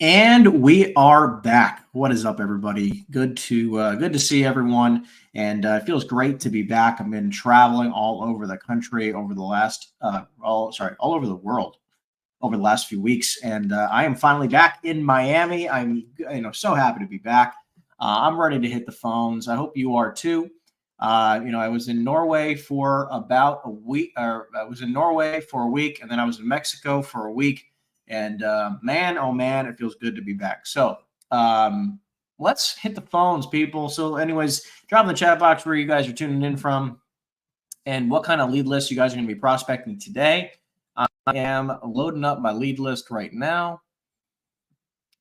And we are back. What is up, everybody? Good to see everyone, and it feels great to be back. I've been traveling all over the country over the last, all over the world over the last few weeks, and I am finally back in Miami. I'm so happy to be back. I'm ready to hit the phones. I hope you are too. I was in Norway for about a week, or I was in Norway for a week, and then I was in Mexico for a week. And man, oh man, it feels good to be back. So let's hit the phones, people. So anyways, drop in the chat box where you guys are tuning in from and what kind of lead list you guys are going to be prospecting today. I am loading up my lead list right now.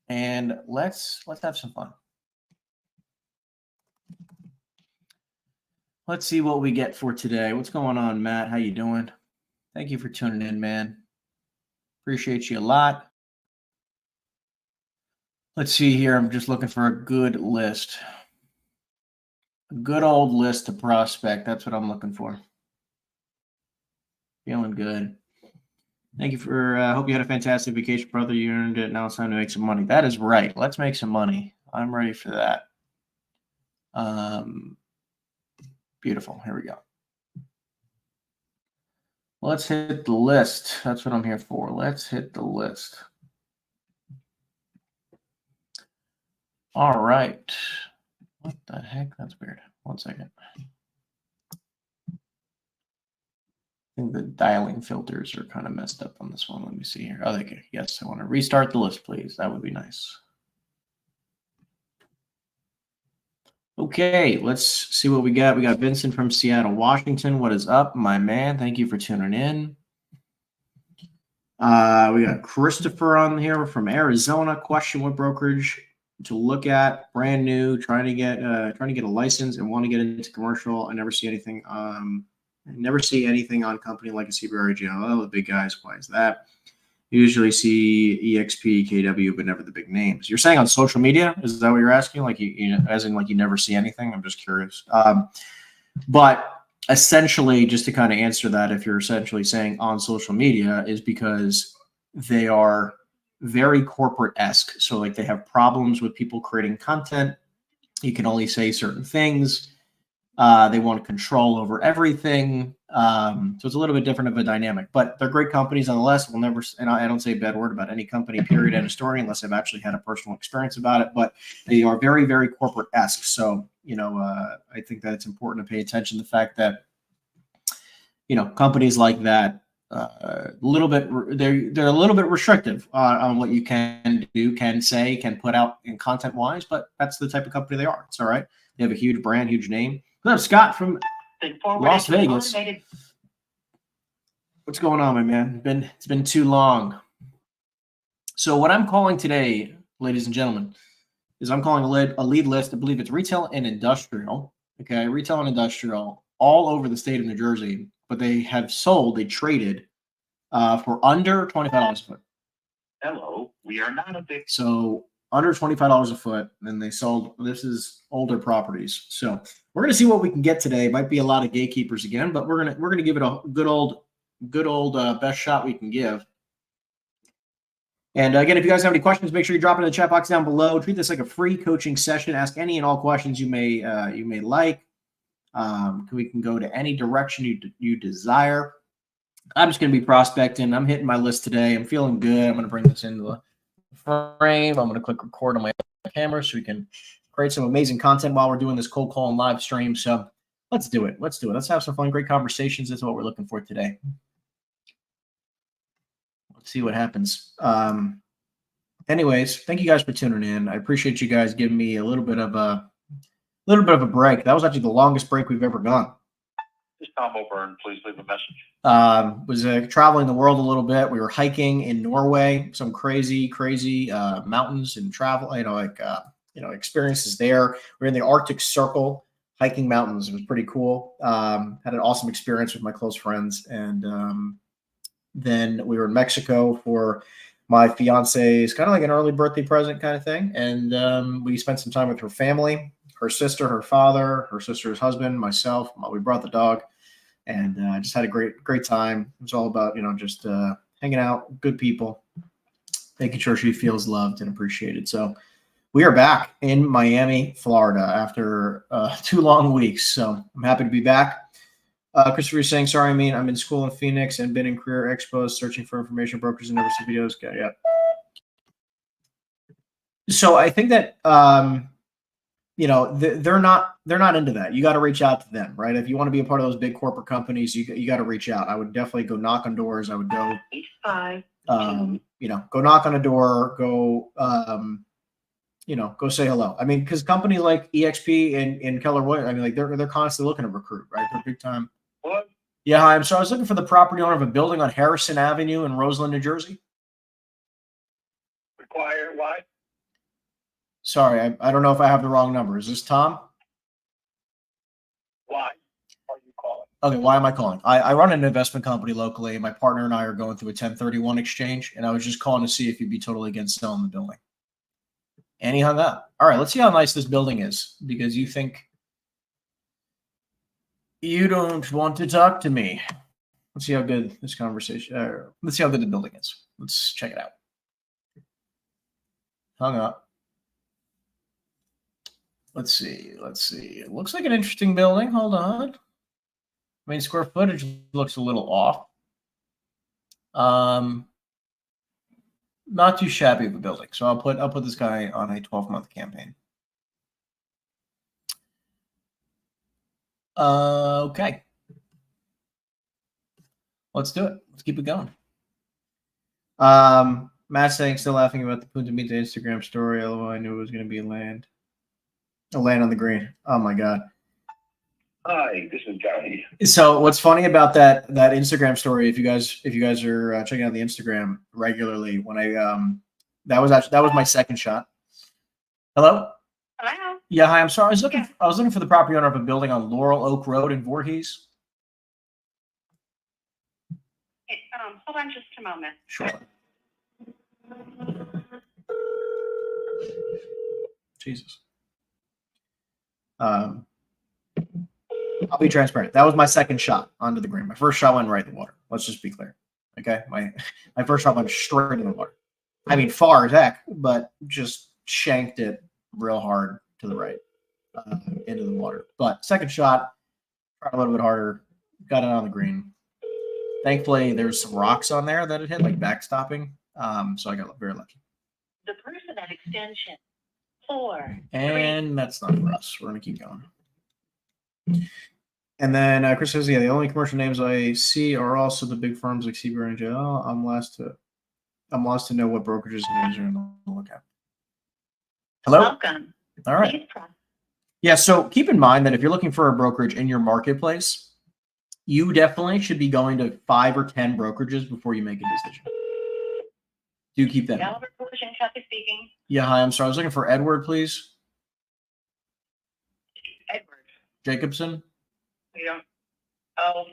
And let's have some fun. Let's see what we get for today. What's going on, Matt? How you doing? Thank you for tuning in, man. Appreciate you a lot. Let's see here. I'm just looking for a good list. A good old list to prospect. That's what I'm looking for. Feeling good. Thank you for, hope you had a fantastic vacation, brother. You earned it. Now it's time to make some money. That is right. Let's make some money. I'm ready for that. Beautiful. Here we go. Let's hit the list. That's what I'm here for. Let's hit the list. All right. What the heck? That's weird. 1 second. I think the dialing filters are kind of messed up on this one. Let me see here. Oh, okay. Yes, I want to restart the list, please. That would be nice. Okay, let's see what we got. We got Vincent from Seattle, Washington. What is up, my man? Thank you for tuning in. We got Christopher on here from Arizona. Question: what brokerage to look at? Brand new, trying to get a license and want to get into commercial. I never see anything. I never see anything on company like a CBRE GL. Oh, the big guys. Why is that? Usually see EXP, KW, but never the big names. You're saying on social media? Is that what you're asking? Like as in like you never see anything? I'm just curious. But essentially, just to kind of answer that, if you're essentially saying on social media, is because they are very corporate-esque. So like they have problems with people creating content. You can only say certain things. They want control over everything. So it's a little bit different of a dynamic, but they're great companies nonetheless. We'll never, and I don't say a bad word about any company, period, end of story, unless I've actually had a personal experience about it, but they are very, very corporate-esque. So, I think that it's important to pay attention to the fact that, companies like that, they're a little bit restrictive on what you can do, can say, can put out in content-wise, but that's the type of company they are. It's all right. They have a huge brand, huge name. What's up, Scott from Las Vegas? What's going on, my man? It's been too long. So what I'm calling today, ladies and gentlemen, is I'm calling a lead list. I believe it's retail and industrial. Okay, retail and industrial all over the state of New Jersey, but they traded for under $25 a foot. Hello, we are not a big. So under $25 a foot, and they sold. This is older properties. So we're gonna see what we can get today. Might be a lot of gatekeepers again, but we're gonna give it a good old best shot we can give. And again, if you guys have any questions, make sure you drop it in the chat box down below. Treat this like a free coaching session. Ask any and all questions you may like. We can go to any direction you desire. I'm just gonna be prospecting. I'm hitting my list today. I'm feeling good. I'm gonna bring this into the frame. I'm going to click record on my camera so we can create some amazing content while we're doing this cold call and live stream. So let's do it. Let's have some fun, great conversations. That's what we're looking for today. Let's see what happens. Anyways, thank you guys for tuning in. I appreciate you guys giving me a little bit of a break. That was actually the longest break we've ever gone. Tom O'Byrne, please leave a message. Was traveling the world a little bit. We were hiking in Norway, some crazy mountains and travel, experiences there. We were in the Arctic Circle hiking mountains. It was pretty cool. Had an awesome experience with my close friends. And then we were in Mexico for my fiance's kind of like an early birthday present kind of thing. And we spent some time with her family, her sister, her father, her sister's husband, myself. We brought the dog. And just had a great time. It was all about, just hanging out, good people. making sure she feels loved and appreciated. So we are back in Miami, Florida after 2 long weeks. So I'm happy to be back. Christopher is saying, sorry, I'm in school in Phoenix and been in career expos searching for information brokers and never see videos. Okay, yeah. So I think that, they're not into that. You got to reach out to them, right? If you want to be a part of those big corporate companies, you got to reach out. I would definitely go knock on doors. I would go, go knock on a door, go say hello. I mean, because companies like EXP and Keller Williams, I mean, like they're constantly looking to recruit, right? They're big time. What? Yeah, hi. So I was looking for the property owner of a building on Harrison Avenue in Roseland, New Jersey. Require why? Sorry, I don't know if I have the wrong number. Is this Tom? Why are you calling? Okay, why am I calling? I run an investment company locally, and my partner and I are going through a 1031 exchange, and I was just calling to see if you'd be totally against selling the building. And he hung up. All right, let's see how nice this building is, because you think you don't want to talk to me. Let's see how good this conversation, let's see how good the building is. Let's check it out. Hung up. Let's see. It looks like an interesting building. Hold on. I mean, square footage looks a little off. Not too shabby of a building. So I'll put this guy on a 12-month campaign. Okay. Let's do it. Let's keep it going. Matt's saying, still laughing about the Punta Mita Instagram story, although I knew it was going to be a land on the green. Oh my God. Hi, this is Gary. So what's funny about that Instagram story, if you guys are checking out the Instagram regularly, when that was my second shot. Hello? Hello. Yeah, hi. I'm sorry. I was looking for the property owner of a building on Laurel Oak Road in Voorhees. Hold on just a moment. Sure. Jesus. I'll be transparent. That was my second shot onto the green. My first shot went right in the water. Let's just be clear. Okay. My first shot went straight in the water. I mean, far as heck, but just shanked it real hard to the right into the water. But second shot, tried a little bit harder, got it on the green. Thankfully, there's some rocks on there that it hit, like backstopping. So I got very lucky. The person at extension 4. And that's not for us. We're going to keep going. And then Chris says, yeah, the only commercial names I see are also the big firms like CBR and JL. I'm lost to know what brokerages and names are going to look at. Hello? Welcome. All right. Yeah, so keep in mind that if you're looking for a brokerage in your marketplace, you definitely should be going to 5 or 10 brokerages before you make a decision. Do keep that in mind. Kathy speaking. Yeah, hi, I'm sorry. I was looking for Edward, please. Edward. Jacobson? We don't. Oh,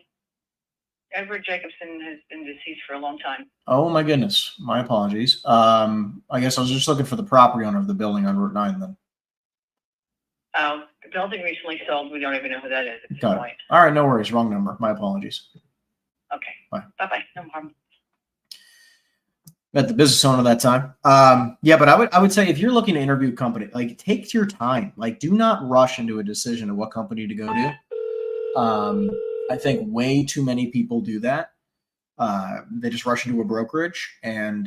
Edward Jacobson has been deceased for a long time. Oh my goodness. My apologies. I guess I was just looking for the property owner of the building on Route 9 then. Oh, the building recently sold. We don't even know who that is at this Got point. it. All right, no worries. Wrong number. My apologies. Okay. Bye. Bye-bye. No problem. Met the business owner that time. Yeah, but I would say if you're looking to interview a company, like take your time. Like do not rush into a decision of what company to go to. I think way too many people do that. They just rush into a brokerage and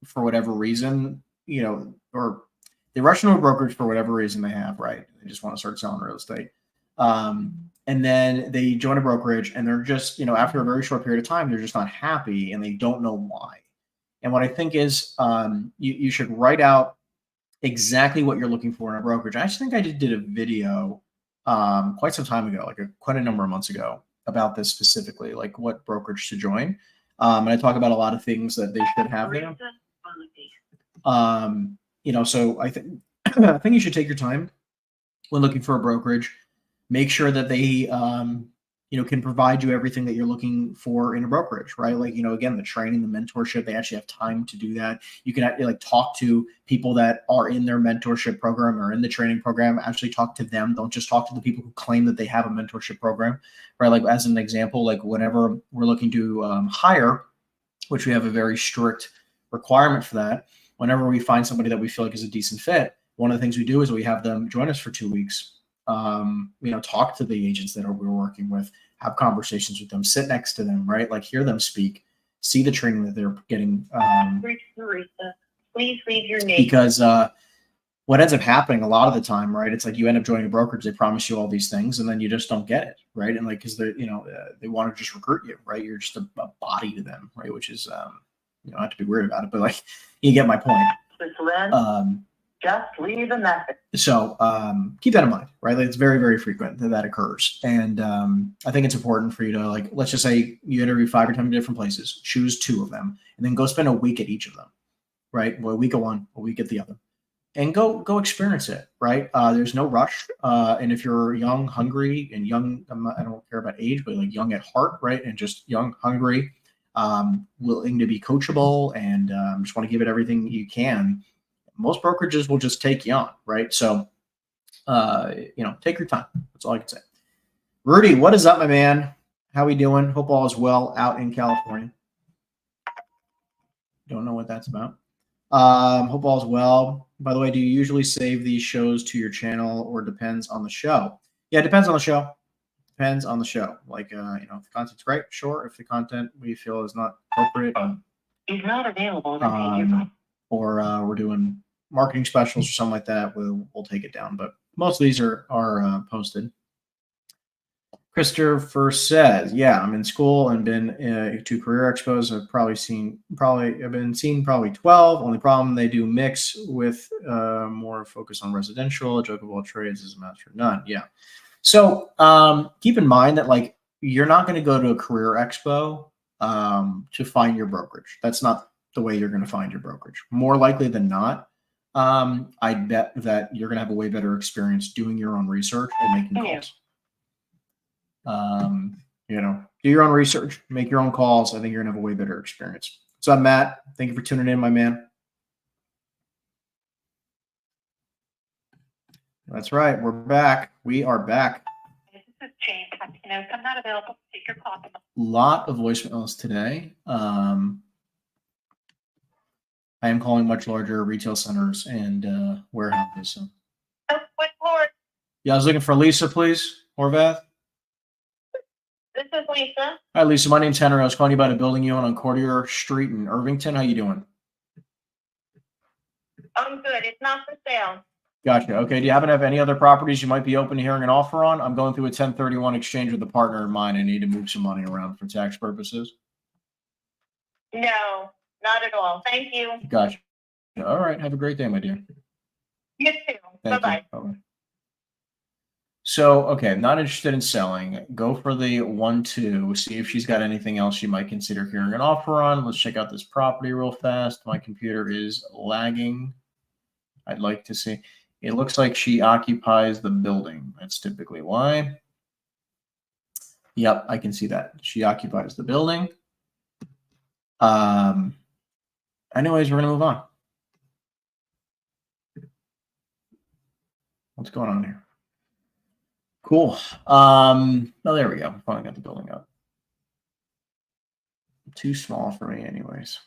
for whatever reason, or they rush into a brokerage for whatever reason they have, right? They just want to start selling real estate. And then they join a brokerage and they're just, after a very short period of time, they're just not happy and they don't know why. And what I think is you should write out exactly what you're looking for in a brokerage. I actually think I did a video quite some time ago, quite a number of months ago about this specifically, like what brokerage to join. And I talk about a lot of things that they should have there. So I think you should take your time when looking for a brokerage. Make sure that they, can provide you everything that you're looking for in a brokerage, right? Like, again, the training, the mentorship, they actually have time to do that. You can talk to people that are in their mentorship program or in the training program, actually talk to them. Don't just talk to the people who claim that they have a mentorship program, right? Like as an example, like whenever we're looking to hire, which we have a very strict requirement for that. Whenever we find somebody that we feel like is a decent fit, one of the things we do is we have them join us for 2 weeks. Talk to the agents that we're working with, have conversations with them, sit next to them, right? Like hear them speak, see the training that they're getting. Please leave your name. Because what ends up happening a lot of the time, right? It's like you end up joining a brokerage, they promise you all these things, and then you just don't get it, right? And like, because they want to just recruit you, right? You're just a body to them, right? Which is, not to be weird about it, but like, you get my point. Just leave a message. So keep that in mind, right? Like it's very, very frequent that occurs. And I think it's important for you to, like, let's just say you interview 5 or 10 different places, choose 2 of them, and then go spend a week at each of them, right? Well, a week at one, a week at the other. And go experience it, right? There's no rush. And if you're young, hungry, and young, I don't care about age, but like young at heart, right? And just young, hungry, willing to be coachable, and just want to give it everything you can. Most brokerages will just take you on, right? So, take your time. That's all I can say. Rudy, what is up, my man? How we doing? Hope all is well out in California. Don't know what that's about. Hope all is well. By the way, do you usually save these shows to your channel or depends on the show? Yeah, it depends on the show. Depends on the show. Like, if the content's great, sure. If the content we feel is not appropriate, He's not available. or we're doing marketing specials or something like that, we'll take it down. But most of these are posted. Christopher says, yeah, I'm in school and been to career expos. I've been seeing probably 12. Only problem, they do mix with more focus on residential. A joke of all trades is a master of none. Yeah. So keep in mind that like you're not going to go to a career expo to find your brokerage. That's not the way you're going to find your brokerage. More likely than not, I bet that you're going to have a way better experience doing your own research and making calls. Do your own research, make your own calls. I think you're gonna have a way better experience. What's up, Matt? Thank you for tuning in, my man. That's right. We're back. We are back. This is Jane. I'm not available. Take your call. Lot of voicemails today. I am calling much larger retail centers and warehouses. So. What floor? Yeah, I was looking for Lisa, please. Horvath. This is Lisa. Hi, Lisa. My name's Henry. I was calling you about a building you own on Courtier Street in Irvington. How you doing? I'm good. It's not for sale. Gotcha. Okay. Do you happen to have any other properties you might be open to hearing an offer on? I'm going through a 1031 exchange with a partner of mine. I need to move some money around for tax purposes. No, not at all. Thank you. Gotcha. All right. Have a great day, my dear. You too. Bye-bye. Bye-bye. So, okay, not interested in selling. Go for the 1-2. See if she's got anything else you might consider hearing an offer on. Let's check out this property real fast. My computer is lagging. I'd like to see. It looks like she occupies the building. That's typically why. Yep, I can see that. She occupies the building. Anyways, we're going to move on. What's going on here? Cool. Oh, there we go. Finally got the building up. Too small for me anyways.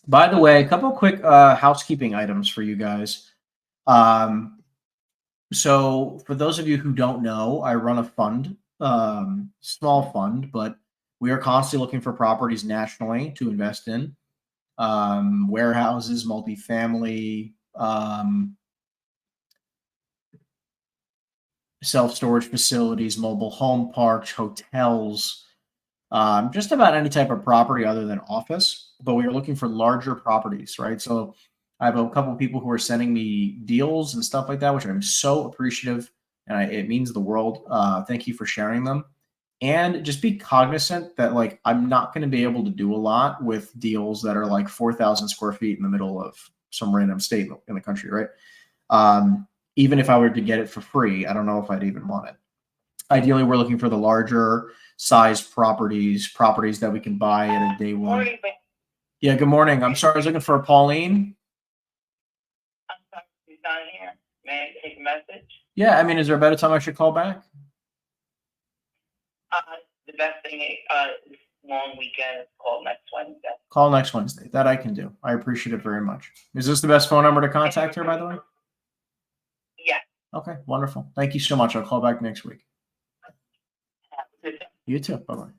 By the way, a couple of quick housekeeping items for you guys. So for those of you who don't know, I run a fund, small fund, but we are constantly looking for properties nationally to invest in. Warehouses, multifamily, self-storage facilities, mobile home parks, hotels, just about any type of property other than office. But we are looking for larger properties, right? So I have a couple of people who are sending me deals and stuff like that, which I'm so appreciative, and it means the world. Thank you for sharing them. And just be cognizant that like I'm not going to be able to do a lot with deals that are like 4,000 square feet in the middle of some random state in the country, right? Even if I were to get it for free, I don't know if I'd even want it. Ideally, we're looking for the larger size properties that we can buy at a day one. Yeah, good morning. I'm sorry, I was looking for Pauline. I'm sorry, she's not here. May I take a message? Yeah, I mean, is there a better time I should call back? The best thing long weekend. Call next Wednesday. Call next Wednesday. That I can do. I appreciate it very much. Is this the best phone number to contact here, by the way? Yeah. Okay, wonderful. Thank you so much. I'll call back next week. Have a good day. You too. Bye-bye.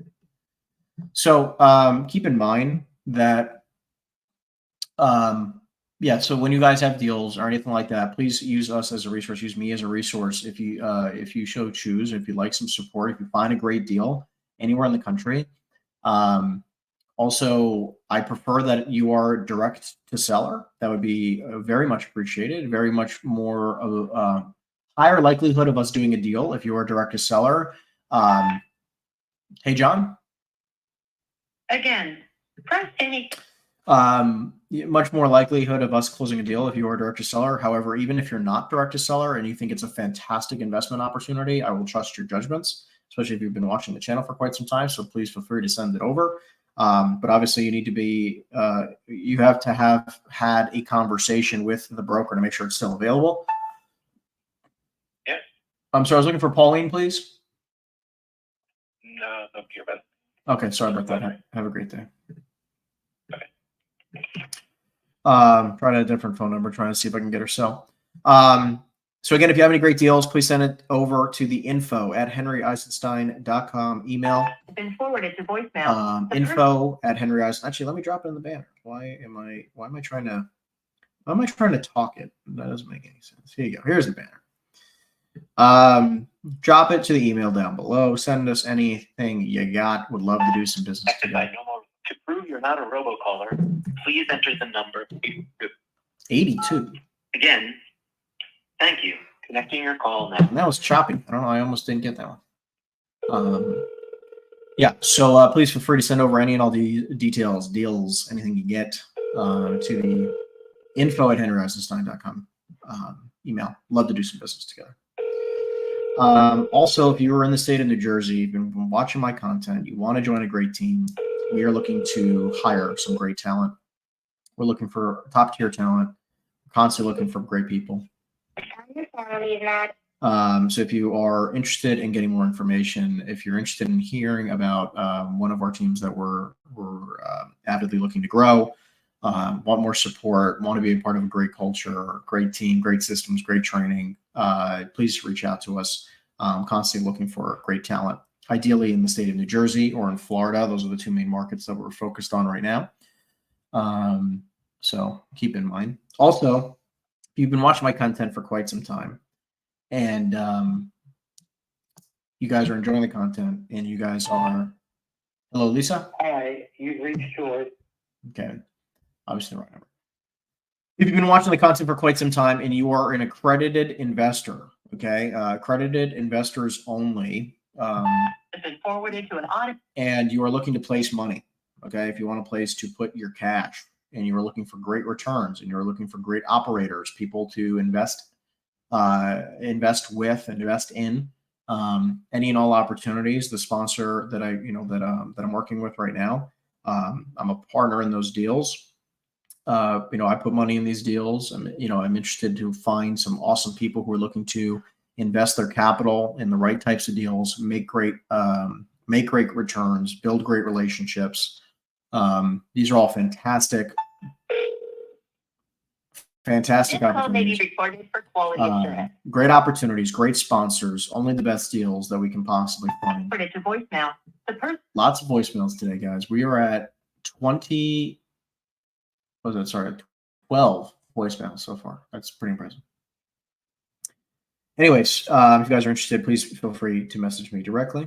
So keep in mind that, yeah, so when you guys have deals or anything like that, please use us as a resource. Use me as a resource if you so choose, if you'd like some support, if you find a great deal anywhere in the country. Also, I prefer that you are direct to seller. That would be very much appreciated. Very much more of a higher likelihood of us doing a deal if you are direct to seller. Hey, John. Again, press any. Much more likelihood of us closing a deal if you are direct to seller. However, even if you're not direct to seller and you think it's a fantastic investment opportunity, I will trust your judgments, especially if you've been watching the channel for quite some time. So please feel free to send it over. But obviously you need to be, you have to have had a conversation with the broker to make sure it's still available. Yes. I'm sorry, I was looking for Pauline, please. No, don't care about it. Okay, sorry about that. Have a great day. Okay. Trying a different phone number, trying to see if I can get her cell. So again, if you have any great deals, please send it over to the info@henryeisenstein.com email. Been forwarded to voicemail. Info@henryeisenstein. Actually, let me drop it in the banner. Why am I trying to talk it? That doesn't make any sense. Here you go. Here's the banner. Drop it to the email down below. Send us anything you got. Would love to do some business together. To prove you're not a robocaller, please enter the number 82. Again, thank you. Connecting your call now. And that was choppy. I don't know. I almost didn't get that one. Yeah. So please feel free to send over any and all the details, deals, anything you get to the info@henryeisenstein.com email. Love to do some business together. Also, if you are in the state of New Jersey, you've been watching my content, you want to join a great team, we are looking to hire some great talent. We're looking for top tier talent. We're constantly looking for great people. So if you are interested in getting more information, if you're interested in hearing about one of our teams that we're avidly looking to grow, want more support, want to be a part of a great culture, great team, great systems, great training, please reach out to us. Constantly looking for great talent, ideally in the state of New Jersey or in Florida. Those are the two main markets that we're focused on right now. So keep in mind. Also, if you've been watching my content for quite some time and you guys are enjoying the content and you guys are, hello, Lisa? Hi, you've reached yours. Okay, obviously the right number. If you've been watching the content for quite some time and you are an accredited investor, okay, accredited investors only, It's been forwarded to an audit. and you are looking to place money, okay, if you want a place to put your cash and you are looking for great returns and you're looking for great operators, people to invest with, invest in, any and all opportunities, the sponsor that that I'm working with right now, I'm a partner in those deals. I put money in these deals. I'm interested to find some awesome people who are looking to invest their capital in the right types of deals, make great returns, build great relationships. These are all fantastic This call may be opportunities. recorded for quality assurance. Great opportunities, great sponsors, only the best deals that we can possibly find. Forwarded to voicemail. The person. Lots of voicemails today, guys. We are at 12 voicemails so far. That's pretty impressive. Anyways, if you guys are interested, please feel free to message me directly.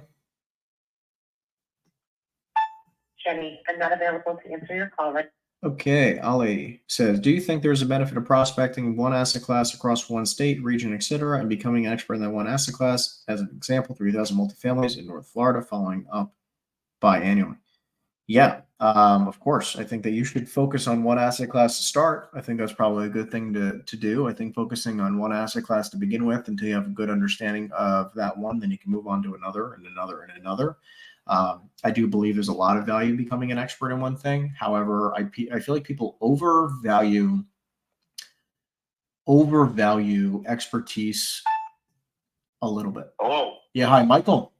Jenny, I'm not available to answer your call. Okay, Ali says, do you think there's a benefit of prospecting one asset class across one state, region, etc., and becoming an expert in that one asset class? As an example, 3,000 multifamilies in North Florida, following up biannually. Yeah, of course. I think that you should focus on one asset class to start. I think that's probably a good thing to do. I think focusing on one asset class to begin with until you have a good understanding of that one, then you can move on to another and another and another. I do believe there's a lot of value in becoming an expert in one thing. However, I feel like people overvalue expertise a little bit. Hello. Yeah, hi, Michael.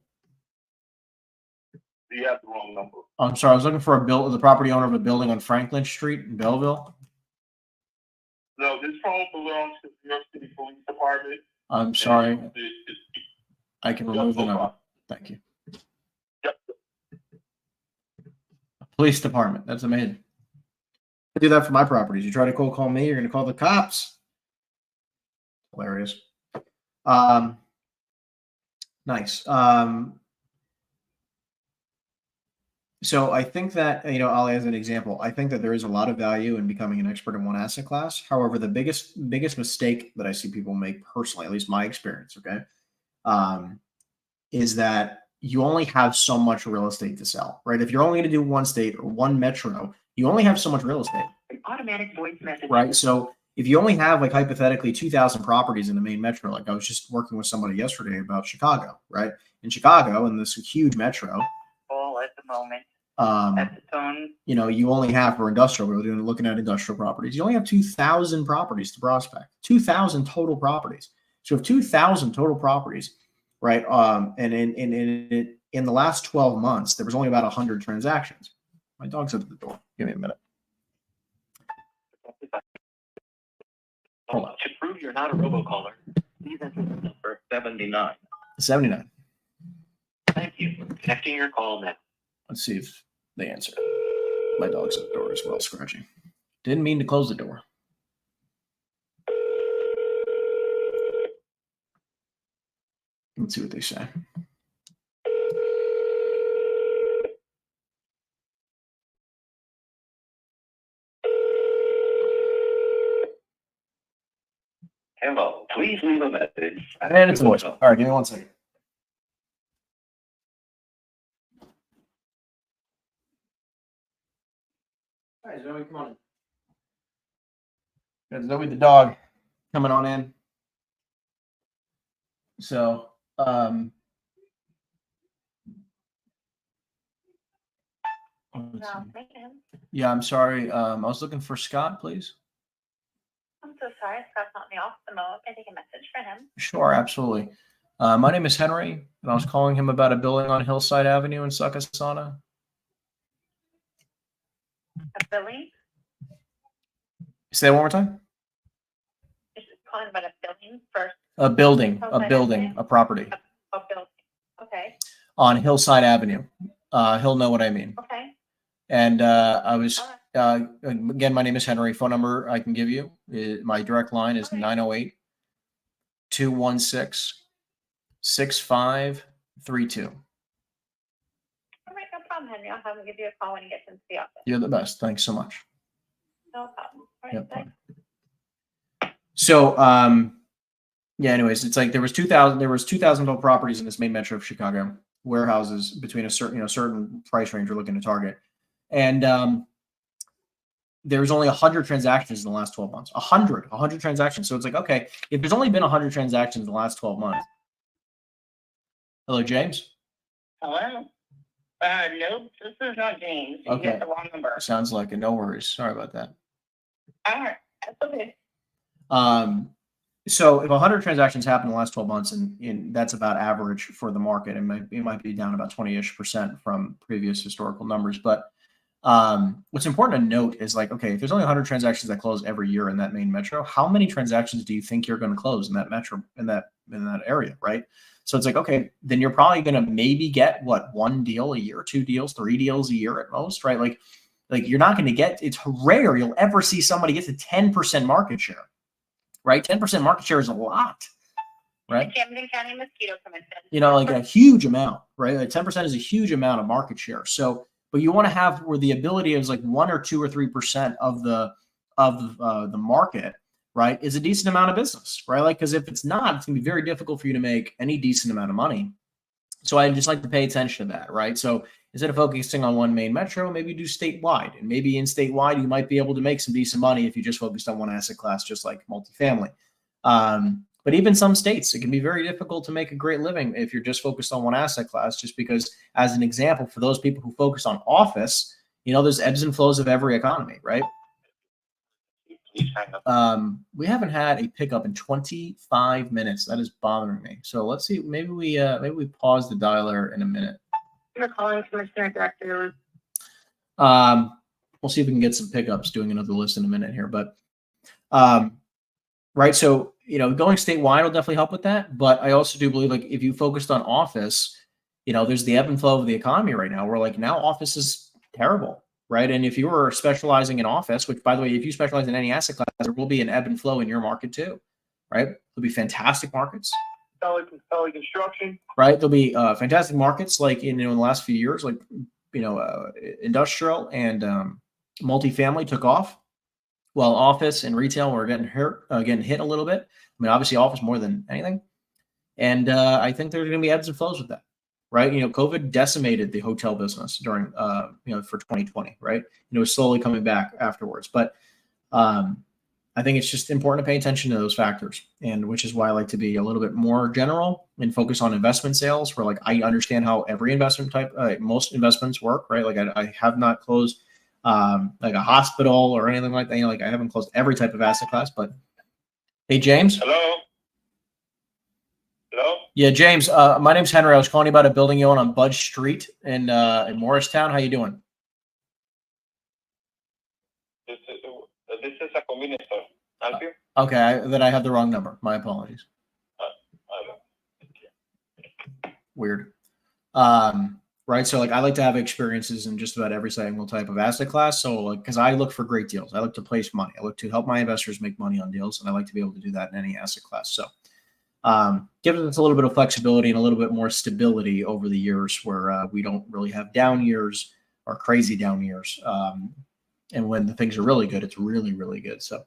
You have the wrong number. I'm sorry, I was looking for the property owner of a building on Franklin Street in Belleville. No, this phone belongs to the New York City Police Department. I'm sorry, And I can remove the no number. problem. Thank you. Yep. Police department. That's amazing. I do that for my properties. You try to cold call me, you're going to call the cops. Hilarious. Nice. So I think that, I'll as an example, I think that there is a lot of value in becoming an expert in one asset class. However, the biggest mistake that I see people make personally, at least my experience, okay, is that you only have so much real estate to sell, right? If you're only going to do one state or one metro, you only have so much real estate. An automatic voice message. Right. So if you only have, like, hypothetically 2,000 properties in the main metro, like I was just working with somebody yesterday about Chicago, right? In Chicago, in this huge metro, All at the moment. um, At the tone. you only have for industrial, we're looking at industrial properties. You only have 2,000 properties to prospect, 2,000 total properties. So if 2,000 total properties, right? And in the last 12 months, there was only about 100 transactions. My dog's at the door. Give me a minute. Hold on. To prove you're not a robocaller, please enter the number 79. 79. Thank you. Connecting your call now. Let's see if they answer. My dog's at the door as well, scratching. Didn't mean to close the door. Let's see what they say. Hello. Please leave a message. And it's a voicemail. All right, give me 1 second. All right, Zoe, come on in. Got Zoe the dog coming on in. So, let's see. Yeah, I'm sorry. I was looking for Scott, please. I'm so sorry. Scott's not in the office at the moment. Can I take a message for him? Sure, absolutely. My name is Henry, and I was calling him about a building on Hillside Avenue in Succassana. A Billy? Say that one more time. Just calling about a building first. A building, Hillside Avenue? a property A building. Okay. on Hillside Avenue. He'll know what I mean. Okay. And I was, All right. again, my name is Henry. Phone number I can give you. My direct line is Okay. 908-216-6532. All right. No problem, Henry. I'll have him give you a call when he gets into the office. You're the best. Thanks so much. No problem. All right. Yep. Thanks. So, yeah, anyways, it's like there was 2,000 total properties in this main metro of Chicago, warehouses between a certain price range we're looking to target. And there was only 100 transactions in the last 12 months. 100 transactions. So it's like, okay, if there's only been 100 transactions in the last 12 months. Hello, James. Hello? Nope, this is not James. You Okay. hit the wrong number. Sounds like it. No worries. Sorry about that. All right, that's okay. So if 100 transactions happen in the last 12 months, and that's about average for the market, it might be down about 20-ish% from previous historical numbers. But what's important to note is, like, okay, if there's only 100 transactions that close every year in that main metro, how many transactions do you think you're going to close in that metro, in that area, right? So it's like, okay, then you're probably going to maybe get one deal a year, 2 deals, 3 deals a year at most, right? Like you're not going to get, it's rare you'll ever see somebody get to 10% market share, right? 10% market share is a lot, right? Camden County Mosquito Commission. Like a huge amount, right? Like 10% is a huge amount of market share. So, but you want to have where the ability is like 1 or 2 or 3% of the market, right, is a decent amount of business, right? Like, because if it's not, it's gonna be very difficult for you to make any decent amount of money. So I just like to pay attention to that, right? So instead of focusing on one main metro, maybe do statewide, and maybe in statewide you might be able to make some decent money if you just focused on one asset class, just like multifamily. But even some states, it can be very difficult to make a great living if you're just focused on one asset class, just because, as an example, for those people who focus on office, there's ebbs and flows of every economy, right? Please hang up. We haven't had a pickup in 25 minutes. That is bothering me. So let's see. Maybe we pause the dialer in a minute. For calling Commissioner Director. We'll see if we can get some pickups doing another list in a minute here, but right. So, going statewide will definitely help with that. But I also do believe, like, if you focused on office, there's the ebb and flow of the economy right now where, like, now office is terrible, right? And if you were specializing in office, which, by the way, if you specialize in any asset class, there will be an ebb and flow in your market too, right? There'll be fantastic markets. LA construction. Right. There'll be fantastic markets like in the last few years, like, industrial and multifamily took off, while office and retail were getting hit a little bit. I mean, obviously office more than anything. And I think there's going to be ebbs and flows with that, right? COVID decimated the hotel business during, for 2020, right? It was slowly coming back afterwards. But I think it's just important to pay attention to those factors, and which is why I like to be a little bit more general and focus on investment sales, where, like, I understand how every investment type, most investments work, right? Like I have not closed like a hospital or anything like that. Like I haven't closed every type of asset class, but hey, James. Hello? Yeah, James. My name's Henry. I was calling you about a building you own on Budge Street in Morristown. How you doing? This is a convenience store. Help you? Okay, then I have the wrong number. My apologies. Weird. Right. So, like, I like to have experiences in just about every single type of asset class. So, like, because I look for great deals, I look to place money, I look to help my investors make money on deals, and I like to be able to do that in any asset class. So, gives us a little bit of flexibility and a little bit more stability over the years, where we don't really have down years or crazy down years. And when the things are really good, it's really, really good. So,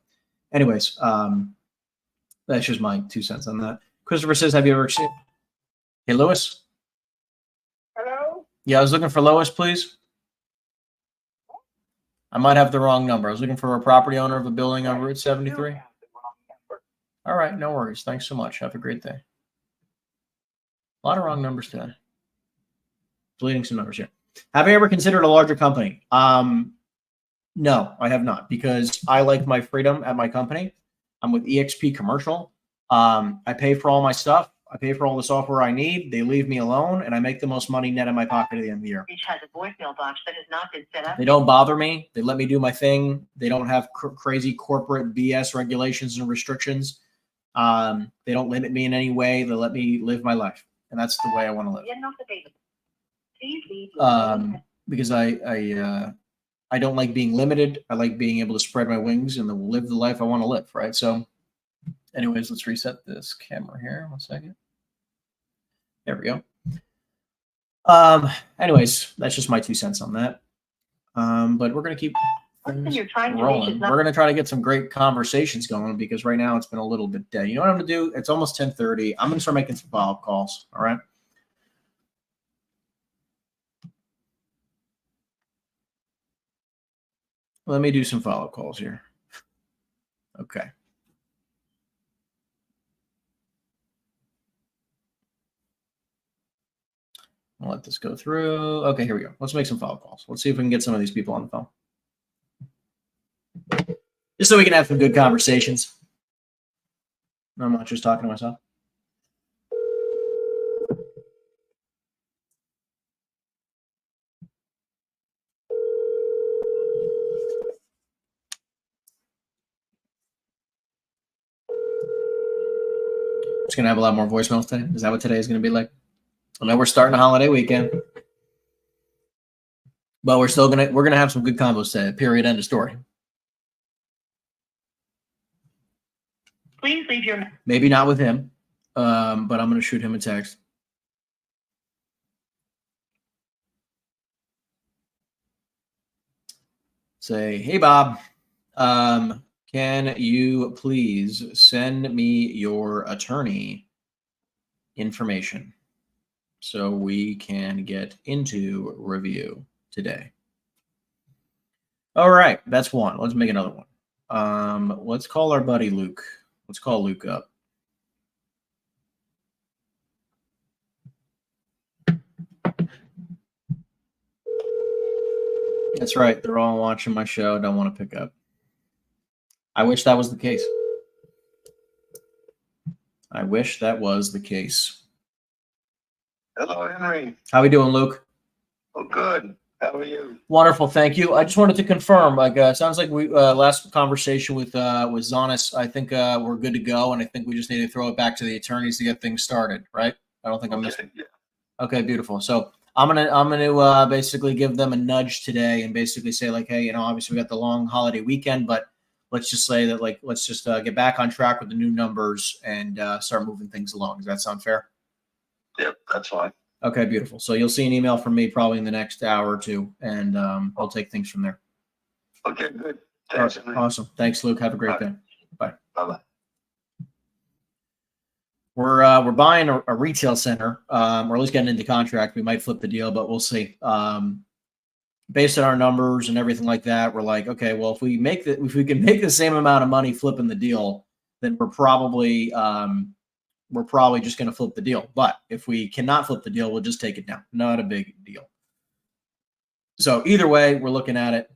anyways, that's just my 2 cents on that. Christopher says, have you ever seen? Hey, Lewis. Hello? Yeah, I was looking for Lois, please. I might have the wrong number. I was looking for a property owner of a building on Route 73. All right, no worries. Thanks so much. Have a great day. A lot of wrong numbers today. Deleting some numbers here. Have you ever considered a larger company? No, I have not, because I like my freedom at my company. I'm with EXP Commercial. I pay for all my stuff. I pay for all the software I need. They leave me alone, and I make the most money net in my pocket at the end of the year. Each has a voicemail box that has not been set up. They don't bother me. They let me do my thing. They don't have crazy corporate BS regulations and restrictions. They don't limit me in any way. They let me live my life, and that's the way I want to live. Because I don't like being limited. I like being able to spread my wings and live the life I want to live, right? So anyways, let's reset this camera here. 1 second. There we go. Anyways, that's just my 2 cents on that. But we're going to keep things rolling. We're going to try to get some great conversations going, because right now it's been a little bit dead. You know what I'm going to do? It's almost 10:30. I'm going to start making some follow-up calls. All right. Let me do some follow-up calls here. Okay. I'll let this go through. Okay, here we go. Let's make some follow-up calls. Let's see if we can get some of these people on the phone. Just so we can have some good conversations. I'm not just talking to myself. Just going to have a lot more voicemails today. Is that what today is going to be like? I know we're starting a holiday weekend, but we're going to have some good combos today. Period. End of story. Please leave your. Maybe not with him, but I'm going to shoot him a text. Say, hey, Bob, can you please send me your attorney information so we can get into review today? All right, that's one. Let's make another one. Let's call our buddy Luke. Let's call Luke up. That's right. They're all watching my show. Don't want to pick up. I wish that was the case. I wish that was the case. Hello, Henry. How we doing, Luke? Oh, good. How are you? Wonderful, thank you. I just wanted to confirm. Like, sounds like we last conversation with Zonis. I think we're good to go, and I think we just need to throw it back to the attorneys to get things started. Right? I don't think I'm missing. Okay, yeah. Okay, beautiful. So I'm gonna basically give them a nudge today and basically say like, hey, obviously we got the long holiday weekend, but let's just say that like let's just get back on track with the new numbers and start moving things along. Does that sound fair? Yep, that's fine. Okay, beautiful. So you'll see an email from me probably in the next hour or two, and I'll take things from there. Okay, good. All Thanks. right, awesome. Thanks, Luke. Have a great day. Bye-bye. We're buying a retail center, or at least getting into contract. We might flip the deal, but we'll see. Based on our numbers and everything like that, we're like, okay, well, if we can make the same amount of money flipping the deal, then we're probably just going to flip the deal. But if we cannot flip the deal, we'll just take it down. Not a big deal. So either way, we're looking at it.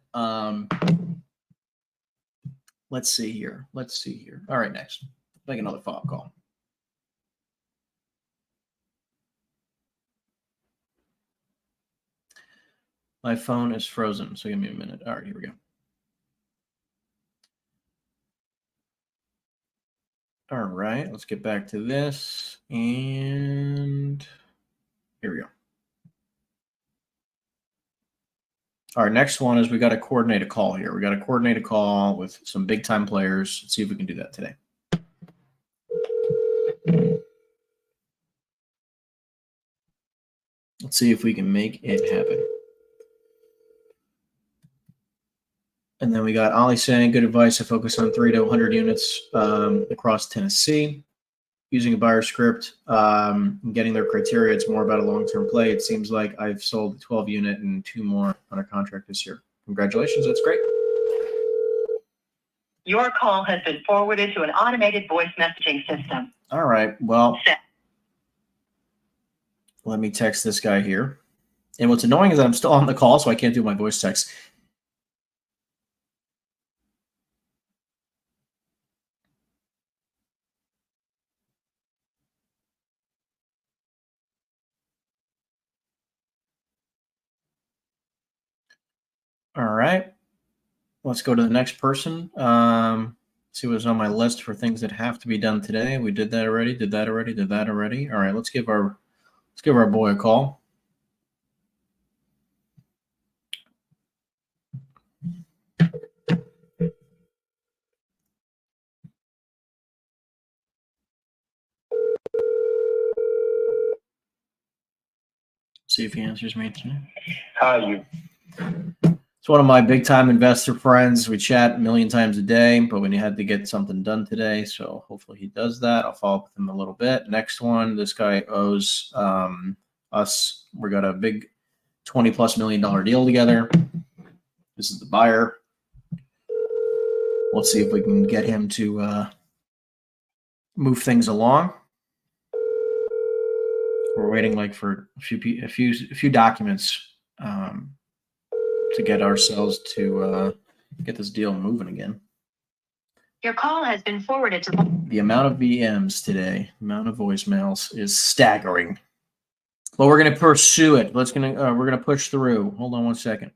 Let's see here. All right, next. Make another follow-up call. My phone is frozen, so give me a minute. All right, here we go. All right, let's get back to this. And here we go. Our next one is we got to coordinate a call here. We got to coordinate a call with some big time players. Let's see if we can do that today. Let's see if we can make it happen. And then we got Ollie saying, good advice to focus on 3 to 100 units across Tennessee. Using a buyer script and getting their criteria, it's more about a long-term play. It seems like I've sold 12 unit and 2 more under contract this year. Congratulations, that's great. Your call has been forwarded to an automated voice messaging system. All right, well, let me text this guy here. And what's annoying is that I'm still on the call, so I can't do my voice text. All right, let's go to the next person. See what's on my list for things that have to be done today. We did that already. All right, let's give our boy a call. See if he answers me. How are you? It's one of my big time investor friends. We chat a million times a day, but we had to get something done today. So hopefully he does that. I'll follow up with him a little bit. Next one, this guy owes us. We got a big $20+ million deal together. This is the buyer. Let's see if we can get him to move things along. We're waiting like for a few documents to get ourselves to get this deal moving again. Your call has been forwarded to. The amount of VMs today, amount of voicemails is staggering. But we're gonna pursue it. We're gonna push through. Hold on one second.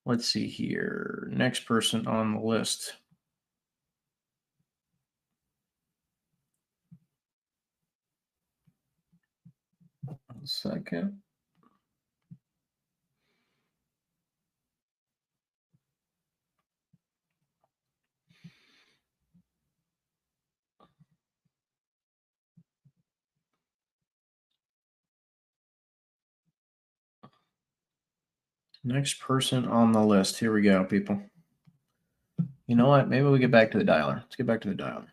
Let's see here. Next person on the list. One second. Next person on the list. Here we go, people. You know what? Maybe we get back to the dialer. Let's get back to the dialer.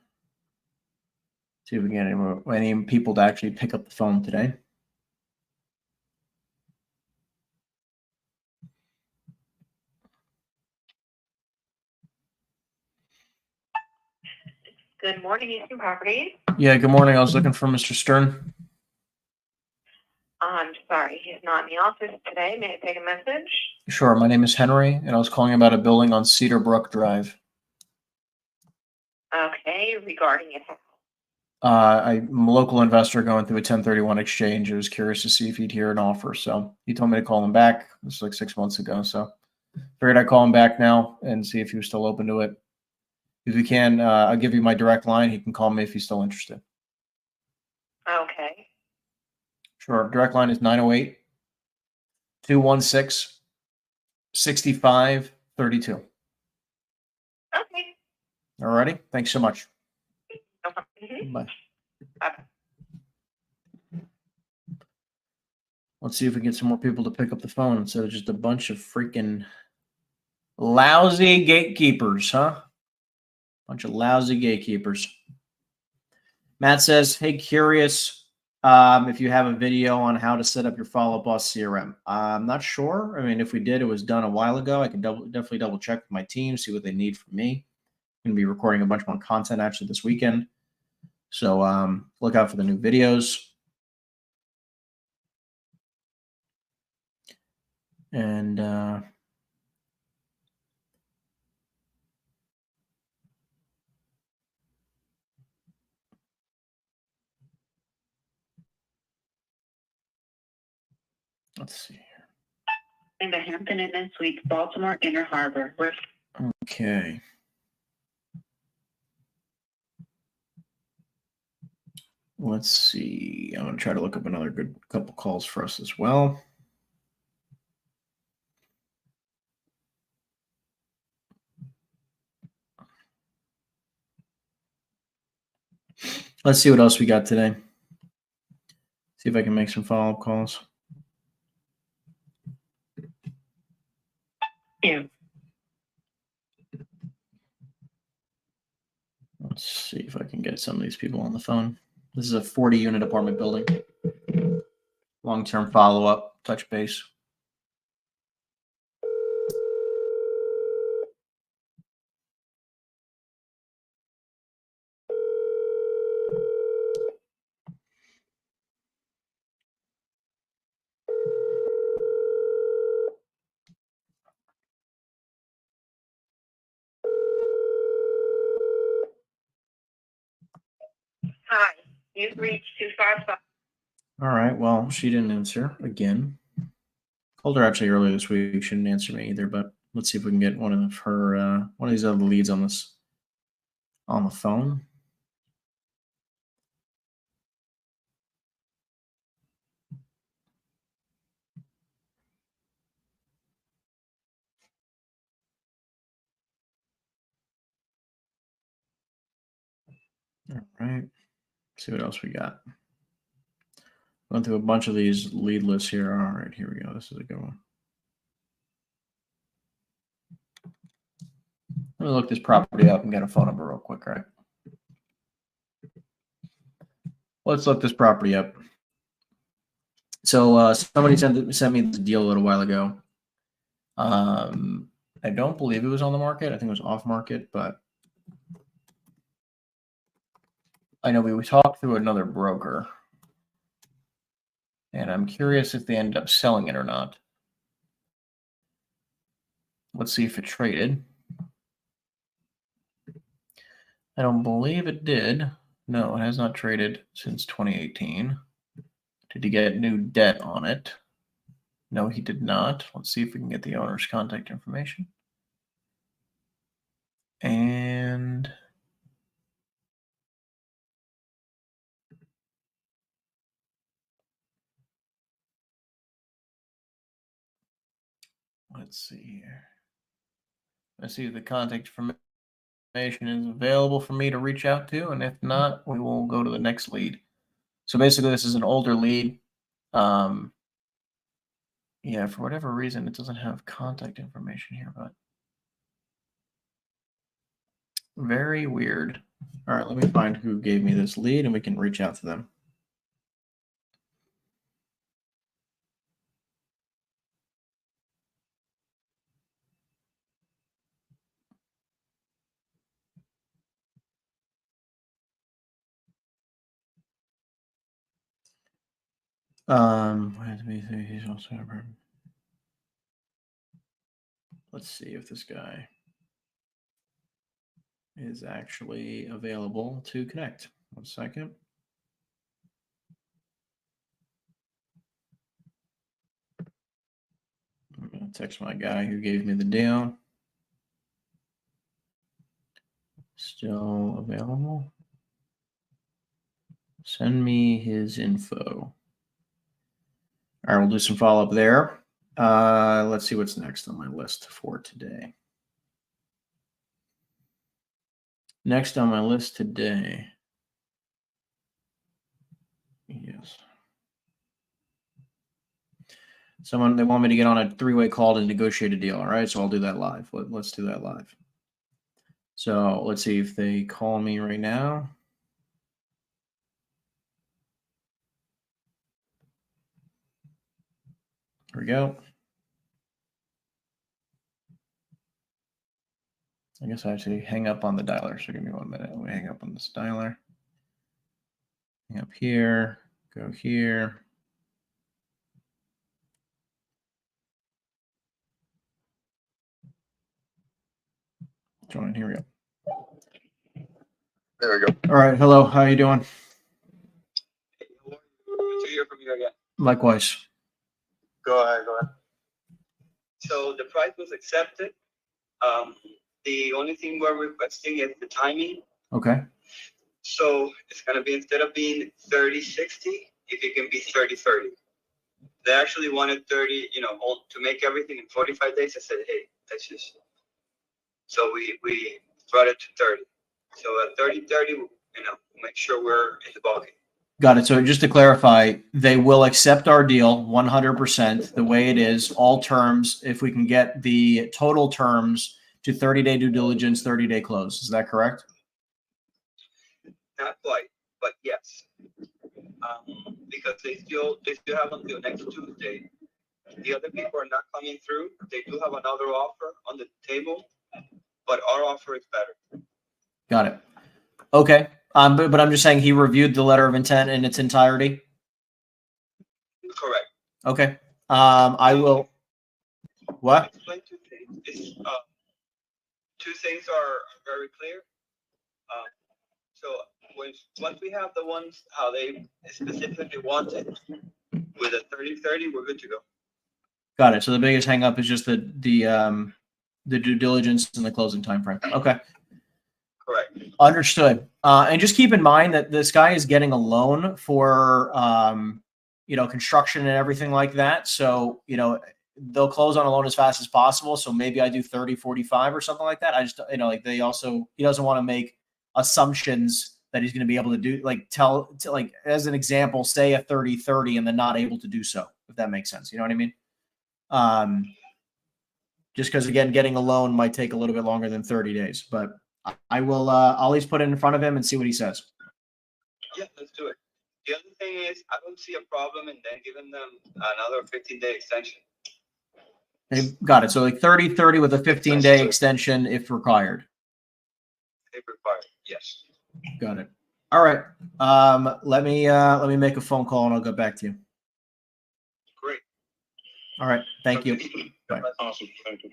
See if we can get any people to actually pick up the phone today. Good morning, Eastern Properties. Yeah, good morning. I was looking for Mr. Stern. I'm sorry, he's not in the office today. May I take a message? Sure. My name is Henry, and I was calling about a building on Cedar Brook Drive. Okay, regarding it. I'm a local investor going through a 1031 exchange. I was curious to see if he'd hear an offer. So he told me to call him back. This was like 6 months ago. So figured I'd call him back now and see if he was still open to it. If he can, I'll give you my direct line. He can call me if he's still interested. Okay. Sure. Direct line is 908 216 6532. Okay. All righty. Thanks so much. No problem. Mhm. Bye. Bye. Let's see if we can get some more people to pick up the phone instead of just a bunch of freaking lousy gatekeepers, huh? Bunch of lousy gatekeepers. Matt says, hey, curious if you have a video on how to set up your Follow Boss CRM. I'm not sure. I mean, if we did, it was done a while ago. I can definitely double check with my team, see what they need from me. I'm going to be recording a bunch more content actually this weekend. So look out for the new videos. And let's see here. In the Hampton Inn Suites, Baltimore Inner Harbor. Okay. Let's see. I'm going to try to look up another good couple calls for us as well. Let's see what else we got today. See if I can make some follow-up calls. You. Let's see if I can get some of these people on the phone. This is a 40-unit apartment building. Long-term follow-up, touch base. Hi. You've reached 255. All right. Well, she didn't answer again. Called her actually earlier this week. She didn't answer me either. But let's see if we can get one of her, one of these other leads on this, on the phone. All right. See what else we got. Went through a bunch of these lead lists here. All right, here we go. This is a good one. Let me look this property up and get a phone number real quick, right? Let's look this property up. So somebody sent me this deal a little while ago. I don't believe it was on the market. I think it was off market, but I know we talked through another broker, and I'm curious if they ended up selling it or not. Let's see if it traded. I don't believe it did. No, it has not traded since 2018. Did he get new debt on it? No, he did not. Let's see if we can get the owner's contact information. And let's see here. Let's see if the contact information is available for me to reach out to, and if not, we will go to the next lead. So basically, this is an older lead. Yeah, for whatever reason, it doesn't have contact information here, but very weird. All right, let me find who gave me this lead, and we can reach out to them. He's also. Let's see if this guy is actually available to connect. 1 second. I'm going to text my guy who gave me the deal. Still available. Send me his info. All right, we'll do some follow-up there. Let's see what's next on my list for today. Next on my list today. Yes. They want me to get on a 3-way call to negotiate a deal. All right, so I'll do that live. Let's do that live. So let's see if they call me right now. Here we go. I guess I actually hang up on the dialer. So give me 1 minute. Let me hang up on this dialer. Hang up here. Go here. Join. Here we go. There we go. All right. Hello. How you doing? Good to hear from you again. Likewise. Go ahead. So the price was accepted. The only thing we're requesting is the timing. Okay. So it's going to be, instead of being 30-60, if it can be 30-30. They actually wanted 30, to make everything in 45 days. I said, hey, that's just. So we brought it to 30. So at 30-30, make sure we're in the ballgame. Got it. So just to clarify, they will accept our deal 100% the way it is, all terms, if we can get the total terms to 30-day due diligence, 30-day close. Is that correct? Not quite, but yes. Because they still have until next Tuesday. The other people are not coming through. They do have another offer on the table, but our offer is better. Got it. Okay. But I'm just saying he reviewed the letter of intent in its entirety. Correct. Okay. I will. What? Explain two things. Two things are very clear. So once we have the ones how they specifically want it, with a 30-30, we're good to go. Got it. So the biggest hang up is just the due diligence and the closing time frame. Okay. Correct. Understood. And just keep in mind that this guy is getting a loan for construction and everything like that. So, they'll close on a loan as fast as possible. So maybe I do 30-45 or something like that. I just, he doesn't want to make assumptions that he's going to be able to do, as an example, say a 30-30 and then not able to do so, if that makes sense. You know what I mean? Just because, again, getting a loan might take a little bit longer than 30 days, but I will, I'll at least put it in front of him and see what he says. Yeah, let's do it. The other thing is, I don't see a problem in then giving them another 15-day extension. They got it. So 30-30 with a 15-day extension if required. If required, yes. Got it. All right. Let me make a phone call and I'll get back to you. Great. All right. Thank you. Bye. Awesome. Thank you.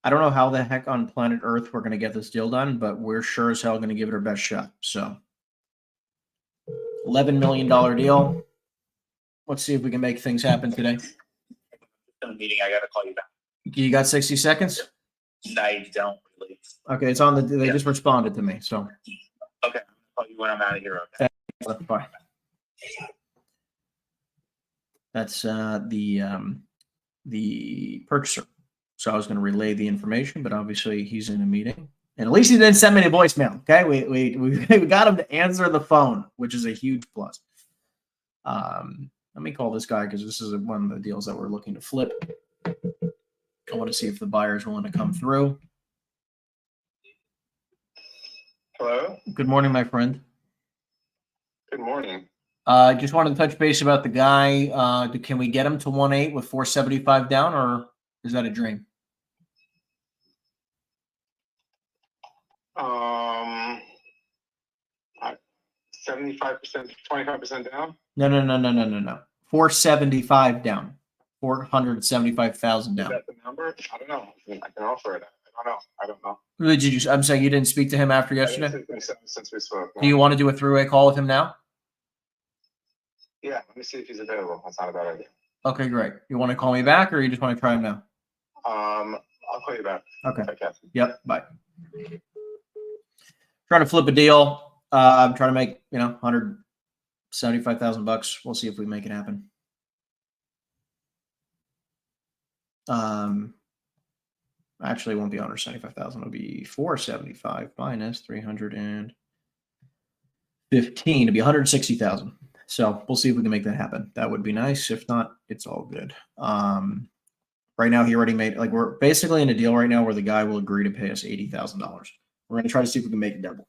I don't know how the heck on planet Earth we're going to get this deal done, but we're sure as hell going to give it our best shot. So $11 million deal. Let's see if we can make things happen today. In a meeting, I got to call you back. You got 60 seconds? I don't really. Okay. It's on they just responded to me. So Okay. I'll call you when I'm out of here. Okay. bye. That's the purchaser. So I was going to relay the information, but obviously he's in a meeting. And at least he didn't send me a voicemail. Okay, we got him to answer the phone, which is a huge plus. Let me call this guy because this is one of the deals that we're looking to flip. I want to see if the buyer is willing to come through. Hello. Good morning, my friend. Good morning. Just wanted to touch base about the guy. Can we get him to 1.8 with 475 down, or is that a dream? 75%, 25% down. No. 475 down. $475,000 Is down. that the number? I don't know. I can offer it. I don't know. Did you? I'm saying you didn't speak to him after yesterday. Since we spoke. Do you want to do a three-way call with him now? Yeah, let me see if he's available. That's not a bad idea. Okay, great. You want to call me back, or you just want to try him now? I'll call you back. Okay. Okay. Yep. Bye. Trying to flip a deal. I'm trying to make $175,000. We'll see if we make it happen. Actually, it won't be 175,000. It'll be 475 minus 315. It'll be 160,000. So we'll see if we can make that happen. That would be nice. If not, it's all good. Right now, he already made, like, we're basically in a deal right now where the guy will agree to pay us $80,000. We're going to try to see if we can make it double.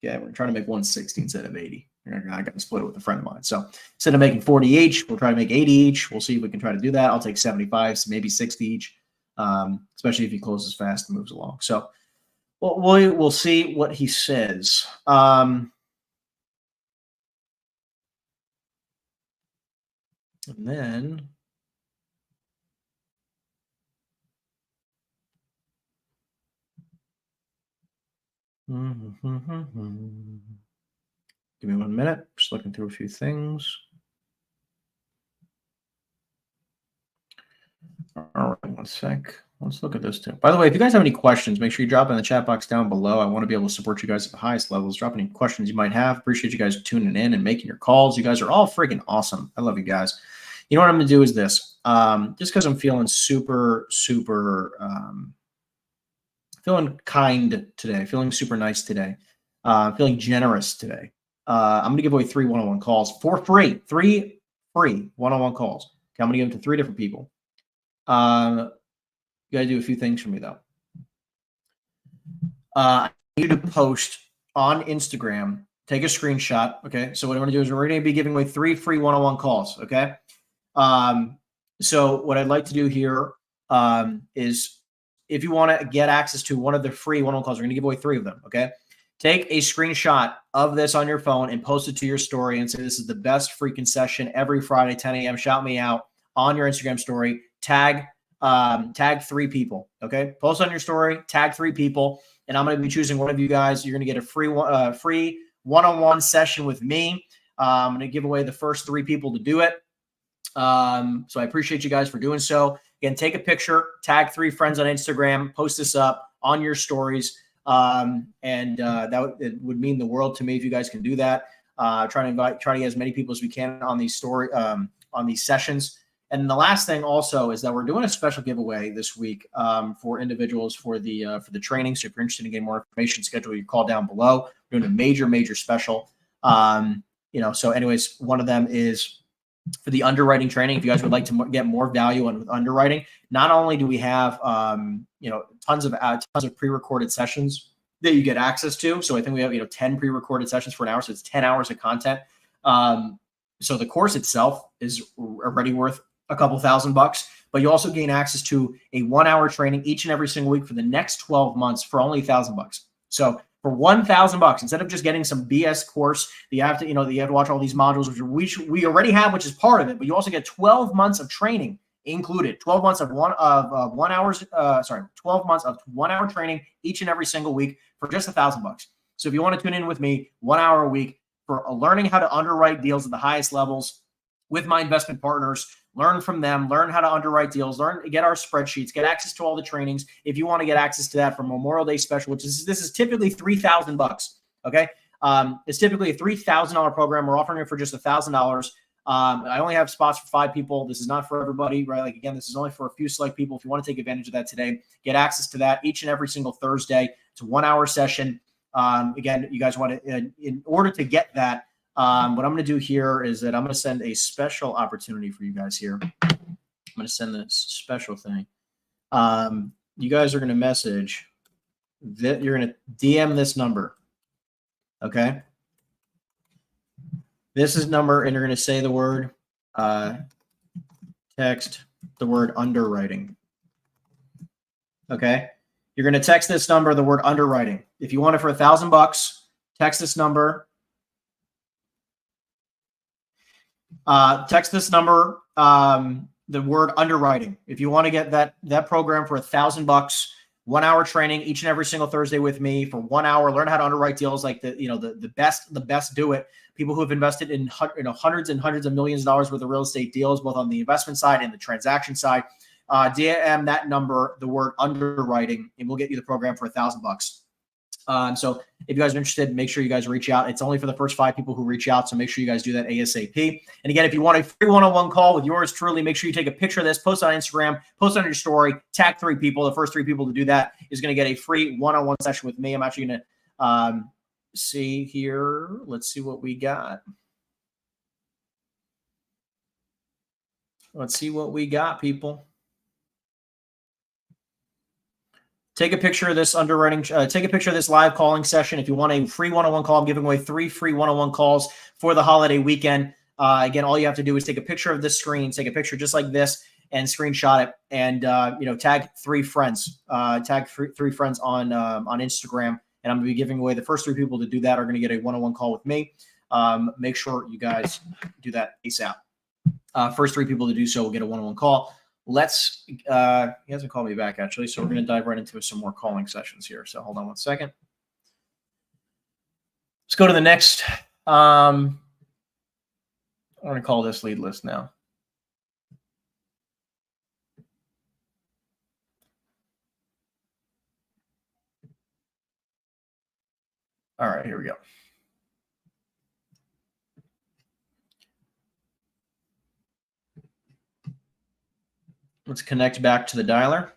Yeah, we're trying to make 160 instead of 80. I got to split it with a friend of mine. So instead of making 40 each, we'll try to make 80 each. We'll see if we can try to do that. I'll take 75, so maybe 60 each, especially if he closes fast and moves along. So we'll see what he says. And then give me 1 minute. Just looking through a few things. All right, 1 sec. Let's look at this too. By the way, if you guys have any questions, make sure you drop in the chat box down below. I want to be able to support you guys at the highest levels. Drop any questions you might have. Appreciate you guys tuning in and making your calls. You guys are all freaking awesome. I love you guys. You know what I'm going to do is this. Just because I'm feeling super feeling kind today, feeling super nice today, feeling generous today. I'm going to give away 3 one-on-one calls for free. 3 free one-on-one calls. Okay, I'm going to give them to 3 different people. You got to do a few things for me, though. I need you to post on Instagram, take a screenshot. Okay, so what I'm going to do is we're going to be giving away 3 free one-on-one calls. Okay. So what I'd like to do here is if you want to get access to one of the free one-on-one calls, we're going to give away 3 of them. Okay. Take a screenshot of this on your phone and post it to your story and say, this is the best freaking session every Friday, 10 a.m. Shout me out on your Instagram story. Tag 3 people. Okay. Post on your story, tag 3 people. And I'm going to be choosing one of you guys. You're going to get a free one-on-one session with me. I'm going to give away the first 3 people to do it. So I appreciate you guys for doing so. Again, take a picture, tag 3 friends on Instagram, post this up on your stories. That would mean the world to me if you guys can do that. Try to get as many people as we can on these on these sessions. And the last thing also is that we're doing a special giveaway this week for individuals for the training. So if you're interested in getting more information, schedule your call down below. We're doing a major special. So anyways, one of them is for the underwriting training. If you guys would like to get more value on underwriting, not only do we have tons of pre-recorded sessions that you get access to. So I think we have 10 pre-recorded sessions for an hour. So it's 10 hours of content. So the course itself is already worth a couple $1,000, but you also gain access to a 1-hour training each and every single week for the next 12 months for only $1,000. So for $1,000, instead of just getting some BS course that you have to watch all these modules, which we already have, which is part of it, but you also get 12 months of training included. 12 months of 12 months of 1-hour training each and every single week for just $1,000. So if you want to tune in with me 1 hour a week for learning how to underwrite deals at the highest levels with my investment partners, learn from them, learn how to underwrite deals, get our spreadsheets, get access to all the trainings. If you want to get access to that for Memorial Day special, this is typically $3,000. Okay. It's typically a $3,000 program. We're offering it for just $1,000. I only have spots for 5 people. This is not for everybody, right? Like, again, this is only for a few select people. If you want to take advantage of that today, get access to that each and every single Thursday. It's a 1-hour session. Again, you guys want to, in order to get that, what I'm going to do here is that I'm going to send a special opportunity for you guys here. I'm going to send this special thing. You guys are going to message that you're going to DM this number. Okay. This is number, and you're going to say the word, text the word underwriting. Okay. You're going to text this number, the word underwriting. If you want it for $1,000, text this number. Text this number, the word underwriting. If you want to get that program for $1,000, 1 hour training each and every single Thursday with me for 1 hour. Learn how to underwrite deals like the best do it. People who have invested in hundreds and hundreds of millions of dollars worth of real estate deals, both on the investment side and the transaction side. DM that number, the word underwriting, and we'll get you the program for $1,000. So if you guys are interested, make sure you guys reach out. It's only for the first 5 people who reach out, so make sure you guys do that ASAP. And again, if you want a free one-on-one call with yours truly, make sure you take a picture of this, post on Instagram, post on your story, tag 3 people. The first 3 people to do that is going to get a free one-on-one session with me. I'm actually going to see here. Let's see what we got. Let's see what we got, people. Take a picture of this underwriting. Take a picture of this live calling session. If you want a free one-on-one call, I'm giving away 3 free one-on-one calls for the holiday weekend. Again, all you have to do is take a picture of this screen, take a picture just like this, and screenshot it, and tag 3 friends. Tag 3 friends on Instagram, and I'm going to be giving away the first 3 people to do that are going to get a one-on-one call with me. Make sure you guys do that ASAP. First 3 people to do so will get a one-on-one call. He hasn't called me back actually, so we're going to dive right into some more calling sessions here. So hold on one second. Let's go to the next. I'm going to call this lead list now. All right, here we go. Let's connect back to the dialer.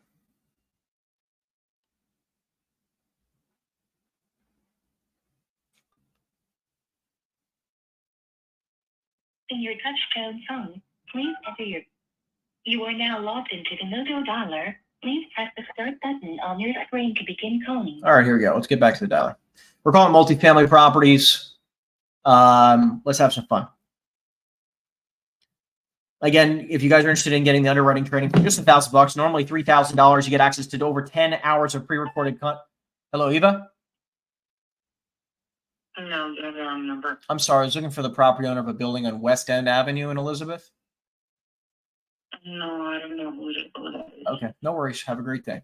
In your touchtone phone, please enter You are now logged into the Moto dialer. Please press the start button on your screen to begin calling. All right, here we go. Let's get back to the dialer. We're calling multifamily properties. Let's have some fun. Again, if you guys are interested in getting the underwriting training for just $1,000, normally $3,000, you get access to over 10 hours of pre-recorded content. Hello, Eva? No, you have the wrong number. I'm sorry. I was looking for the property owner of a building on West End Avenue in Elizabeth. No, I don't know who that is. Okay, no worries. Have a great day.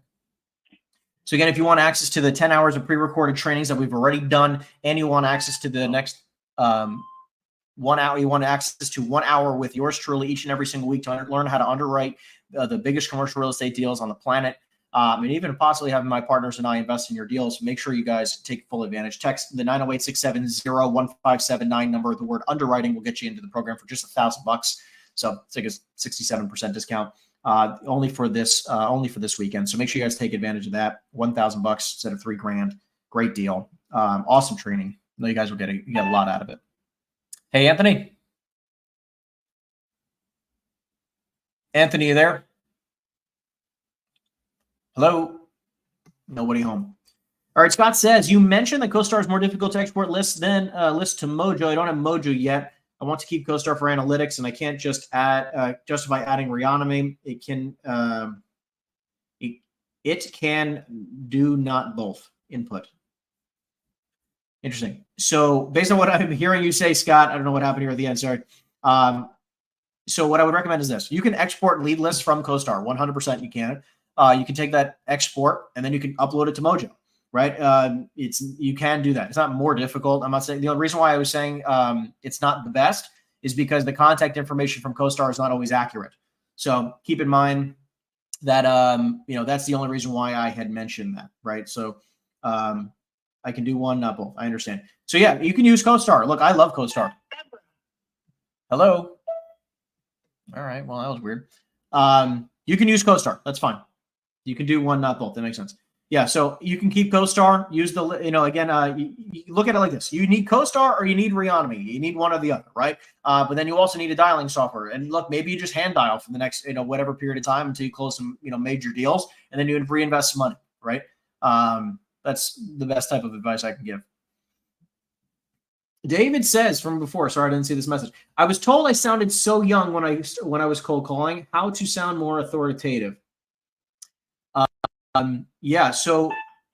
So again, if you want access to the 10 hours of pre-recorded trainings that we've already done, and you want access to the next 1 hour, you want access to 1 hour with yours truly each and every single week to learn how to underwrite the biggest commercial real estate deals on the planet, and even possibly having my partners and I invest in your deals. Make sure you guys take full advantage. Text the 908-670-1579 number. The word underwriting will get you into the program for just $1,000. So it's like a 67% discount only for this weekend. So make sure you guys take advantage of that. $1,000 instead of $3,000. Great deal. Awesome training. I know you guys will get a lot out of it. Hey, Anthony. Anthony, you there? Hello? Nobody home. All right, Scott says, you mentioned that CoStar is more difficult to export lists than lists to Mojo. I don't have Mojo yet. I want to keep CoStar for analytics, and I can't just justify adding Reonomy. It can do not both input. Interesting. So based on what I'm hearing you say, Scott, I don't know what happened here at the end. Sorry. So what I would recommend is this. You can export lead lists from CoStar. 100% you can. You can take that export and then you can upload it to Mojo, right? You can do that. It's not more difficult. I'm not saying the only reason why I was saying it's not the best is because the contact information from CoStar is not always accurate. So keep in mind that, that's the only reason why I had mentioned that, right? So I can do one, not both. I understand. So yeah, you can use CoStar. Look, I love CoStar. Hello. All right. Well, that was weird. You can use CoStar. That's fine. You can do one, not both. That makes sense. Yeah. So you can keep CoStar. Use the, you look at it like this. You need CoStar or you need Reonomy. You need one or the other, right? But then you also need a dialing software. And look, maybe you just hand dial for the next, whatever period of time until you close some, major deals, and then you reinvest some money, right? That's the best type of advice I can give. David says from before, sorry, I didn't see this message. I was told I sounded so young when I was cold calling. How to sound more authoritative? Yeah. So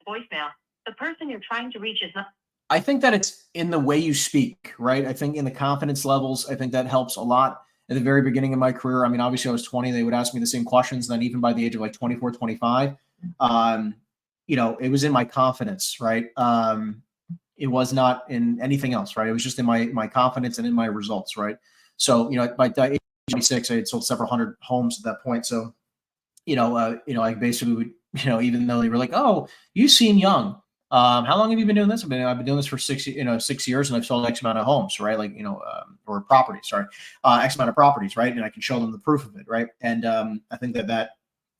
Voicemail. The person you're trying to reach is not. I think that it's in the way you speak, right? I think in the confidence levels, I think that helps a lot. At the very beginning of my career, I mean, obviously I was 20. They would ask me the same questions. Then even by the age of like 24, 25, it was in my confidence, right? It was not in anything else, right? It was just in my confidence and in my results, right? So, by the age of 26, I had sold several hundred homes at that point. So, I basically would, even though they were like, "Oh, you seem young. How long have you been doing this?" I've been doing this for 6 years, and I've sold X amount of homes, right? Like, or properties, sorry, X amount of properties, right? And I can show them the proof of it, right? And I think that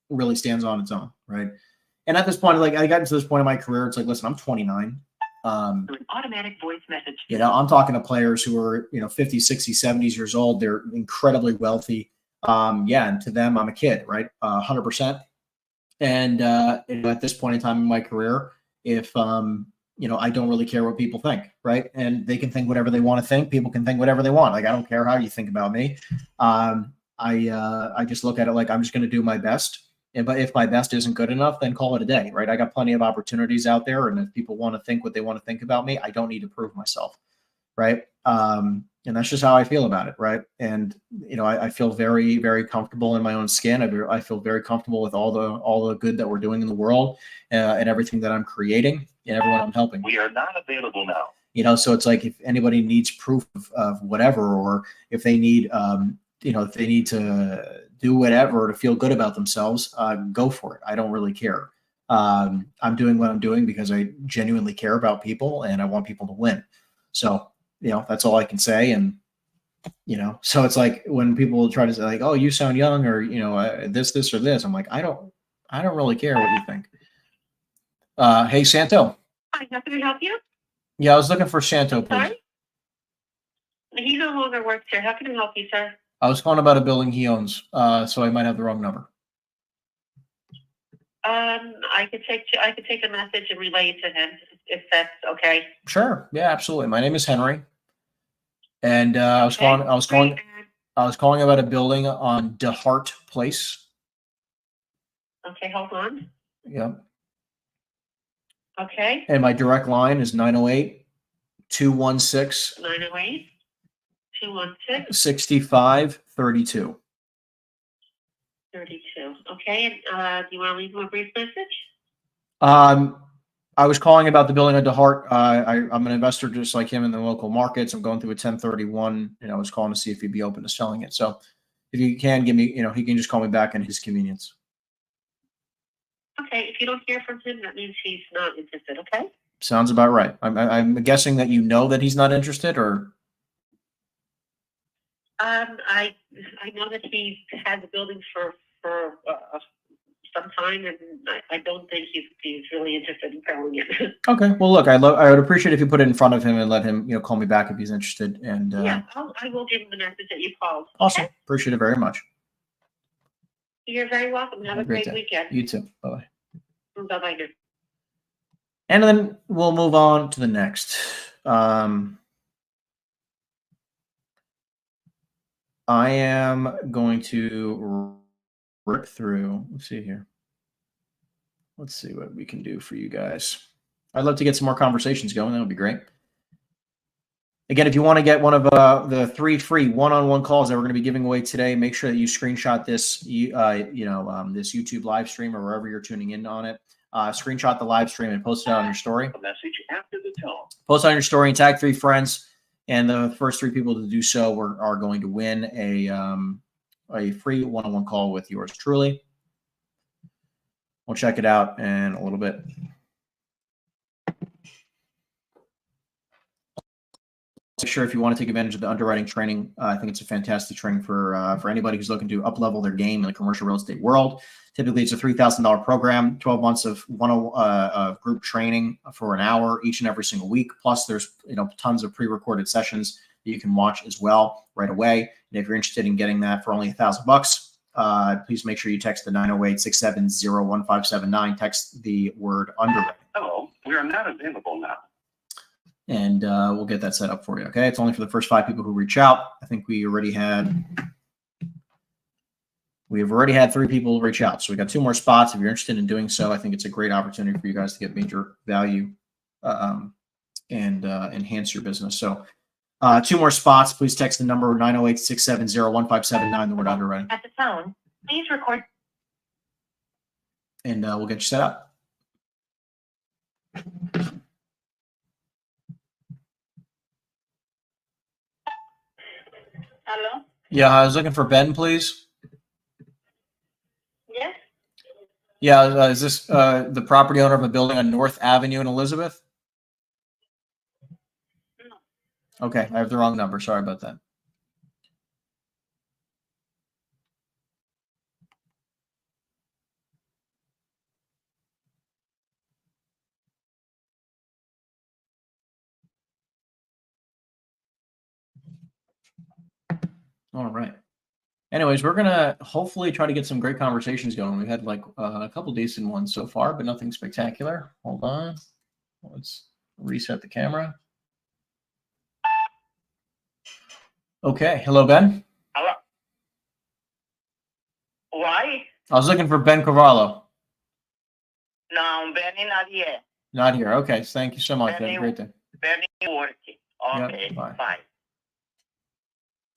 really stands on its own, right? And at this point, like, I got to this point in my career, it's like, listen, I'm 29. An automatic voice message. I'm talking to players who are, 50, 60, 70s years old. They're incredibly wealthy. And to them, I'm a kid, right? 100%. And at this point in time in my career, if I don't really care what people think, right? And they can think whatever they want to think. People can think whatever they want. Like, I don't care how you think about me. I just look at it like I'm just going to do my best. But if my best isn't good enough, then call it a day, right? I got plenty of opportunities out there, and if people want to think what they want to think about me, I don't need to prove myself, right? And that's just how I feel about it, right? And I feel very, very comfortable in my own skin. I feel very comfortable with all the good that we're doing in the world, and everything that I'm creating and everyone I'm helping. We are not available now. So it's like, if anybody needs proof of whatever, or if they need, if they need to do whatever to feel good about themselves, go for it. I don't really care. I'm doing what I'm doing because I genuinely care about people and I want people to win. So, that's all I can say. And, so it's like when people try to say like, "Oh, you sound young," or, this or this, I'm like, I don't really care what you think. Hey, Santo. Hi, how can I help you? Yeah, I was looking for Santo, please. Sorry? He no longer works here. How can I help you, sir? I was calling about a building he owns, so I might have the wrong number. I could take a message and relay it to him if that's okay. Sure. Yeah, absolutely. My name is Henry, and I was Okay. calling about a building on DeHart Place. Okay, hold on. Yep. Okay. And my direct line is 908-216 908-216 6532. 32. Okay, and do you want to leave him a brief message? I was calling about the building on DeHart. I'm an investor just like him in the local markets. I'm going through a 1031, and I was calling to see if he'd be open to selling it. So if you can give me, he can just call me back in his convenience. Okay, if you don't hear from him, that means he's not interested, okay? Sounds about right. I'm guessing that that he's not interested, or? I know that he had the building for some time, and I don't think he's really interested in selling it. Okay. Well, look, I would appreciate if you put it in front of him and let him, call me back if he's interested. And Yeah, I will give him the message that you called. Awesome. Okay? Appreciate it very much. You're very welcome. Have a great day. weekend. You too. Bye-bye. Bye-bye now. And then we'll move on to the next. I am going to rip through. Let's see here. Let's see what we can do for you guys. I'd love to get some more conversations going. That would be great. Again, if you want to get one of the 3 free one-on-one calls that we're going to be giving away today, make sure that you screenshot this, this YouTube live stream or wherever you're tuning in on it. Screenshot the live stream and post it on your story. A message after the tone. Post on your story and tag 3 friends. And the first 3 people to do so are going to win a free one-on-one call with yours truly. We'll check it out in a little bit. Sure, if you want to take advantage of the underwriting training, I think it's a fantastic training for anybody who's looking to up-level their game in the commercial real estate world. Typically, it's a $3,000 program, 12 months of group training for an hour each and every single week. Plus, there's tons of pre-recorded sessions that you can watch as well right away. And if you're interested in getting that for only $1,000, please make sure you text the 908-670-1579. Text the word underwriting. Hello, we are not available now. And we'll get that set up for you. Okay, it's only for the first 5 people who reach out. I think we have already had 3 people reach out, so we got 2 more spots. If you're interested in doing so, I think it's a great opportunity for you guys to get major value and enhance your business. So 2 more spots. Please text the number 908-670-1579. The word underwriting. At the tone, please record. And we'll get you set up. Hello? Yeah, I was looking for Ben, please. Yes? Yeah, is this the property owner of a building on North Avenue in Elizabeth? No. Okay, I have the wrong number. Sorry about that. All right. Anyways, we're gonna hopefully try to get some great conversations going. We've had like a couple decent ones so far, but nothing spectacular. Hold on. Let's reset the camera. Okay. Hello, Ben. Hello. Why? I was looking for Ben Cavallo. No, Benny not here. Not here. Okay. Thank you so much. Have a Benny- great day. Benny working. Okay, Yep, bye. bye.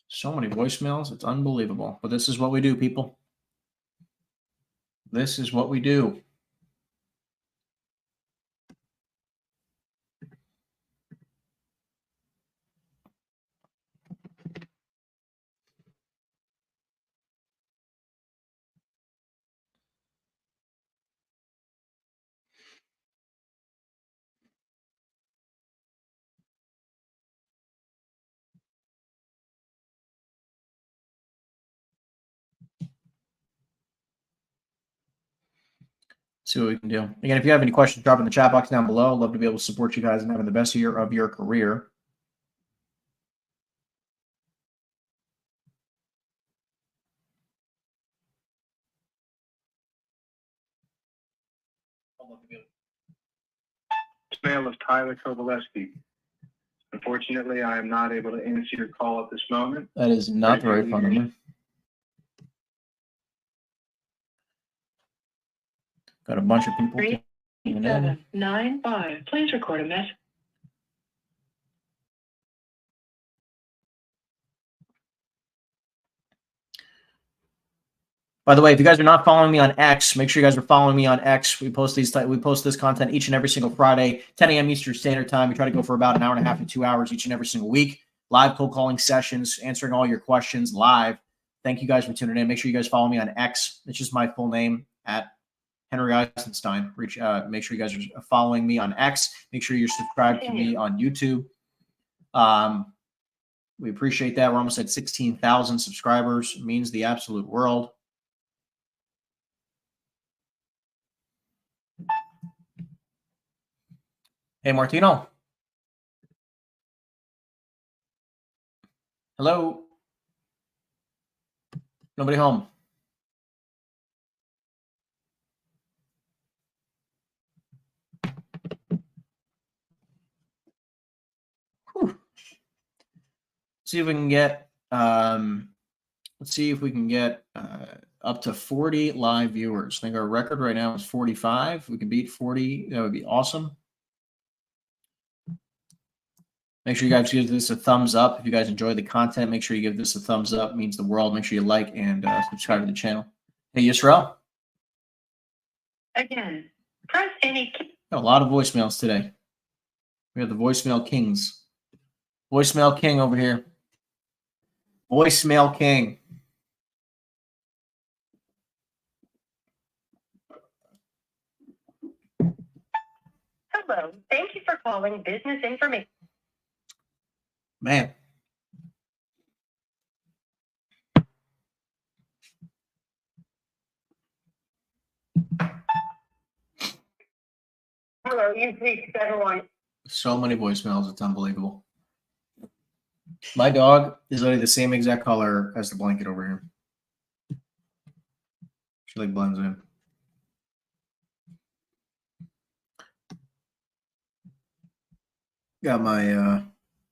So many voicemails. It's unbelievable. But this is what we do, people. This is what we do. See what we can do. Again, if you have any questions, drop in the chat box down below. I'd love to be able to support you guys in having the best year of your career. Mail of Tyler Kovalevsky. Unfortunately, I am not able to answer your call at this moment. That is not very fun of me. Got a bunch of people. tuning in. 3795. Please record a message. By the way, if you guys are not following me on X, make sure you guys are following me on X. We post this content each and every single Friday, 10 a.m. Eastern Standard Time. We try to go for about an hour and a half to 2 hours each and every single week. Live cold calling sessions, answering all your questions live. Thank you guys for tuning in. Make sure you guys follow me on X. It's just my full name at Henry Eisenstein. Make sure you guys are following me on X. Make sure you're subscribed to me on YouTube. We appreciate that. We're almost at 16,000 subscribers. It means the absolute world. Hey, Martino. Hello. Nobody home. Whew. See if we can get let's see if we can get up to 40 live viewers. I think our record right now is 45. If we can beat 40, that would be awesome. Make sure you guys give this a thumbs up. If you guys enjoy the content, make sure you give this a thumbs up. It means the world. Make sure you like and subscribe to the channel. Hey, Yisrael. Again, press any key. Got a lot of voicemails today. We have the voicemail kings. Voicemail king over here. Voicemail king. Hello. Thank you for calling Business Information. Man. Hello, you've reached everyone. So many voicemails. It's unbelievable. My dog is literally the same exact color as the blanket over here. She like blends in. Got my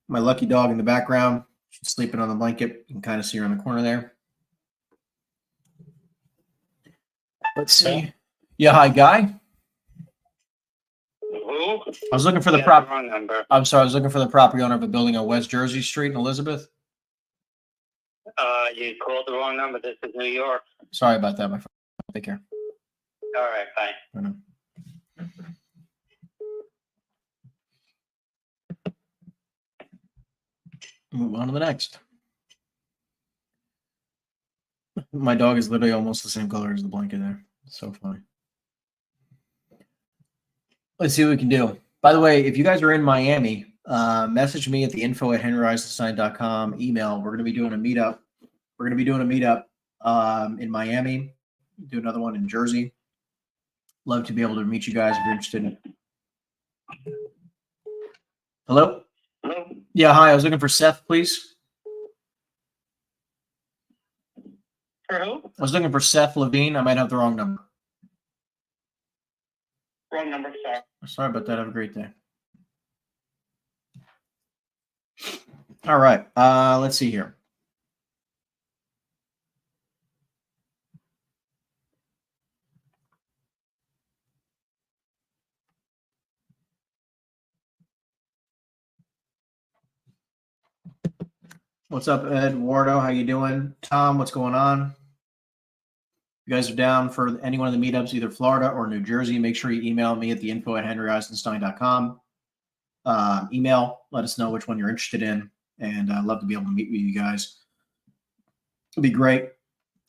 my lucky dog in the background. She's sleeping on the blanket. You can kind of see her in the corner there. Let's see. Yeah, hi, Guy. Who? I was looking for the Wrong number. I'm sorry, I was looking for the property owner of a building on West Jersey Street in Elizabeth. You called the wrong number. This is New York. Sorry about that, my friend. Take care. All right, bye. I know. Move on to the next. My dog is literally almost the same color as the blanket there. It's so funny. Let's see what we can do. By the way, if you guys are in Miami, message me at the info@henryeisenstein.com email. We're going to be doing a meetup. We're going to be doing a meetup in Miami. Do another one in Jersey. Love to be able to meet you guys if you're interested. Hello? Hello? Yeah, hi. I was looking for Seth, please. For who? I was looking for Seth Levine. I might have the wrong number. Wrong number, sorry. Sorry about that. Have a great day. All right. Let's see here. What's up, Eduardo? How you doing? Tom, what's going on? You guys are down for any one of the meetups, either Florida or New Jersey, make sure you email me at the info@henryeisenstein.com. Email, let us know which one you're interested in, and I'd love to be able to meet with you guys. It'll be great.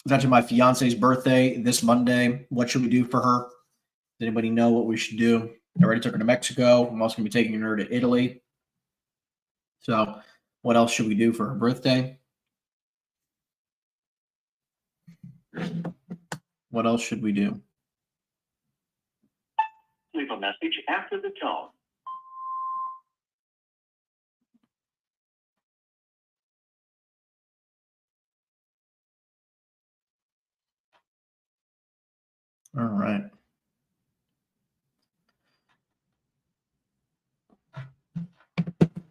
It's actually my fiance's birthday this Monday. What should we do for her? Does anybody know what we should do? I already took her to Mexico. I'm also going to be taking her to Italy. So what else should we do for her birthday? What else should we do? Leave a message after the tone. All right.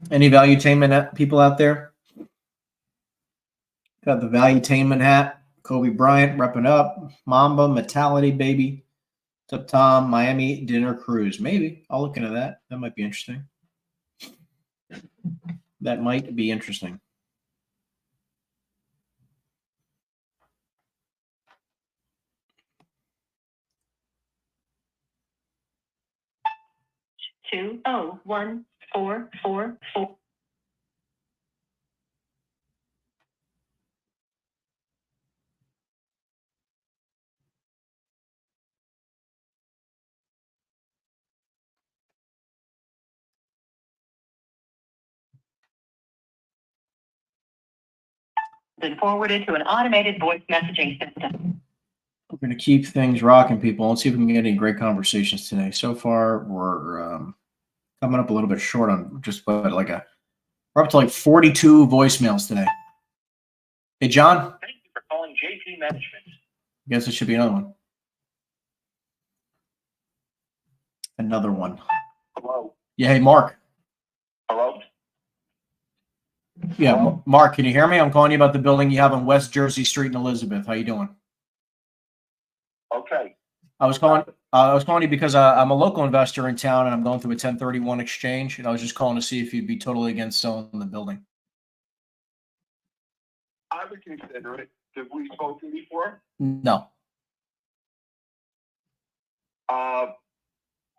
Any valuetainment people out there? Got the valuetainment hat. Kobe Bryant repping up. Mamba, Metality, baby. What's up, Tom? Miami dinner cruise. Maybe. I'll look into that. That might be interesting. That might be interesting. Two oh 1 4 4 4. Been forwarded to an automated voice messaging system. We're going to keep things rocking, people. Let's see if we can get any great conversations today. So far, we're coming up a little bit short on just about we're up to like 42 voicemails today. Hey, John. Thank you for calling JP Management. I guess it should be another one. Another one. Hello? Yeah, hey, Mark. Hello? Yeah, Hello? Mark, can you hear me? I'm calling you about the building you have on West Jersey Street in Elizabeth. How you doing? Okay. I was calling you because I'm a local investor in town and I'm going through a 1031 exchange, and I was just calling to see if you'd be totally against selling the building. I would consider it. Have we spoken before? No.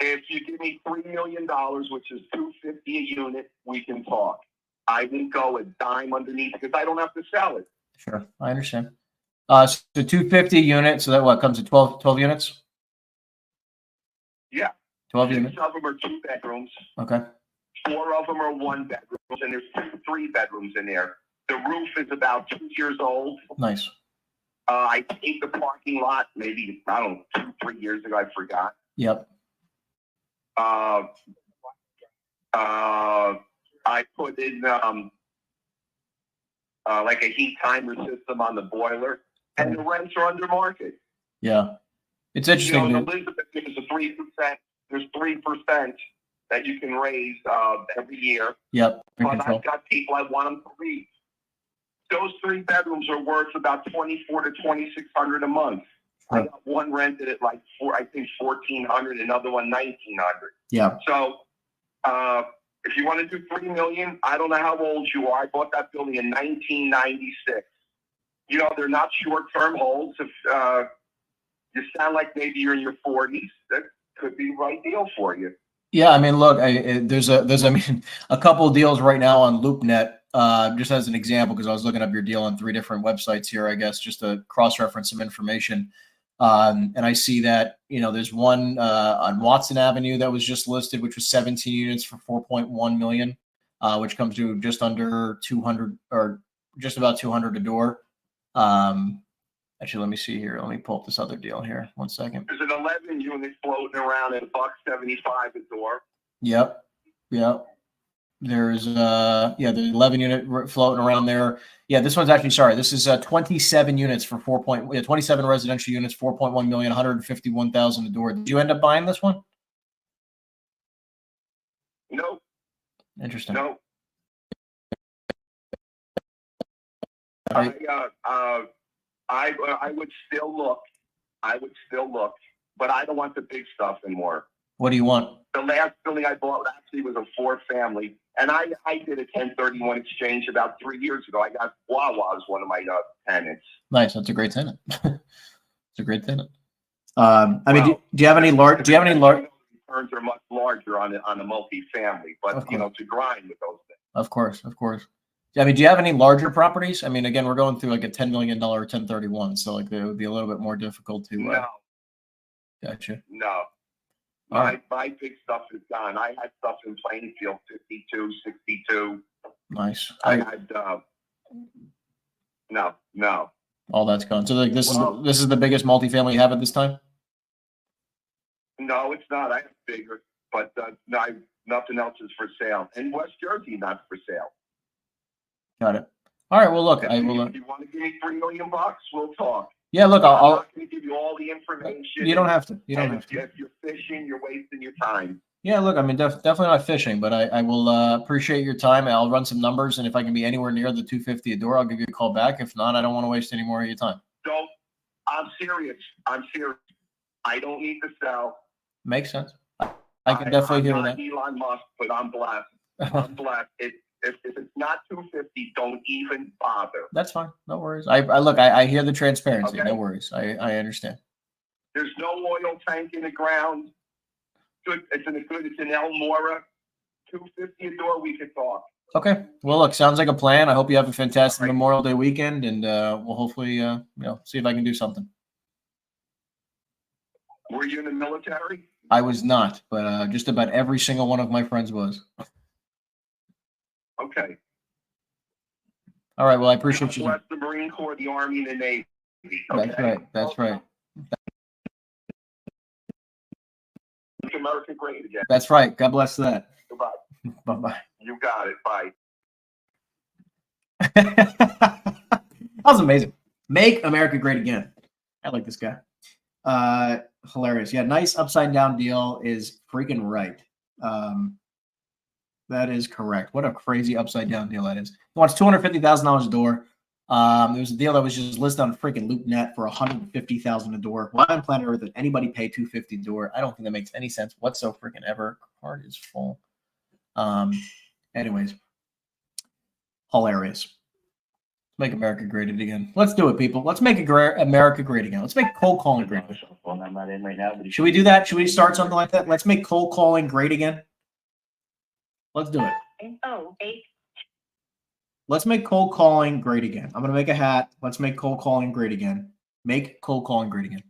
If you give me $3 million, which is $250 a unit, we can talk. I won't go a dime underneath because I don't have to sell it. Sure, I understand. So 250 units, so that what comes to 12 units? Yeah. 12 6 units. of them are 2 bedrooms. Okay. 4 of them are 1 bedrooms, and there's 2 3 bedrooms in there. The roof is about 2 years old. Nice. I paved the parking lot maybe, I don't know, 2 3 years ago. I forgot. Yep. I put in like a heat timer system on the boiler, and the rents are under market. Yeah. It's You interesting. know, in Dude. Elizabeth, there's a 3%. There's 3% that you can raise every year. Yep. In But control. I've got people I want them to read. Those 3 bedrooms are worth about $2,400 to $2,600 a month. I Right. got one rented at like $1,400, another one $1,900. Yeah. So, if you want to do $3 million, I don't know how old you are. I bought that building in 1996. You know, they're not short-term holds. If you sound like maybe you're in your 40s, that could be the right deal for you. Yeah. I mean, look, there's a couple of deals right now on LoopNet just as an example, because I was looking up your deal on 3 different websites here, I guess, just to cross-reference some information. And I see that, there's one on Watson Avenue that was just listed, which was 17 units for 4.1 million, which comes to just under 200 or just about 200 a door. Actually, let me see here. Let me pull up this other deal here. 1 second. There's an 11 unit floating around at $175 a door. Yep. There's the 11 unit floating around there. Yeah, this one's actually, sorry, this is 27 units for 27 residential units, 4.1 million, 151,000 a door. Did you end up buying this one? No, Interesting. no. Right. I would still look. But I don't want the big stuff anymore. What do you want? The last building I bought actually was a 4-family, and I did a 1031 exchange about 3 years ago. I got Wawa as one of my tenants. Nice. That's a great tenant. It's a great tenant. I mean, do you have any large? Do you have any large? Returns are much larger on a multi-family, but to grind with those things. Of course. I mean, do you have any larger properties? I mean, again, we're going through like a $10 million 1031, so like it would be a little bit more difficult to. No. Gotcha. No. My big stuff is gone. I had stuff in Plainfield, 52, 62. Nice. I had no. All that's gone. So like this is the biggest multifamily you have at this time? No, it's not. I have bigger, but nothing else is for sale. And West Jersey, not for sale. Got it. All right. Well, look, If you want to give me $3 million, we'll talk. Yeah, look, I'm I'll not going to give you all the information. You don't have to. If you're fishing, you're wasting your time. Yeah, look, I mean, definitely not fishing, but I will appreciate your time. I'll run some numbers, and if I can be anywhere near the 250 a door, I'll give you a call back. If not, I don't want to waste any more of your time. Don't. I'm serious. I don't need to sell. Makes sense. I can definitely hear that. I'm not Elon Musk, but I'm blessed. I'm blessed. If it's not 250, don't even bother. That's fine. No worries. I hear the transparency. Okay. No worries. I understand. There's no oil tank in the ground. Good. It's an El Mora. 250 a door. We could talk. Okay. Well, look, sounds like a plan. I hope you have a fantastic Memorial Day weekend, and we'll hopefully, see if I can do something. Were you in the military? I was not, but just about every single one of my friends was. Okay. All right. Well, I appreciate you. Bless the Marine Corps, the Army, and the Navy. That's right. That's right. Make America great again. That's right. God bless that. Goodbye. Bye-bye. You got it. Bye. That was amazing. Make America great again. I like this guy. Hilarious. Yeah, nice upside down deal is freaking right. That is correct. What a crazy upside down deal that is. He wants $250,000 a door. There was a deal that was just listed on freaking LoopNet for $150,000 a door. Why on planet Earth did anybody pay $250 a door? I don't think that makes any sense whatsoever. Freaking ever. Card is full. Anyways, hilarious. Make America great again. Let's do it, people. Let's make America great again. Let's make cold calling great again. I'm not in right now, but Should we do that? Should we start something like that? Let's make cold calling great again. Let's do it. Let's make cold calling great again. I'm going to make a hat. Let's make cold calling great again. Make cold calling great again.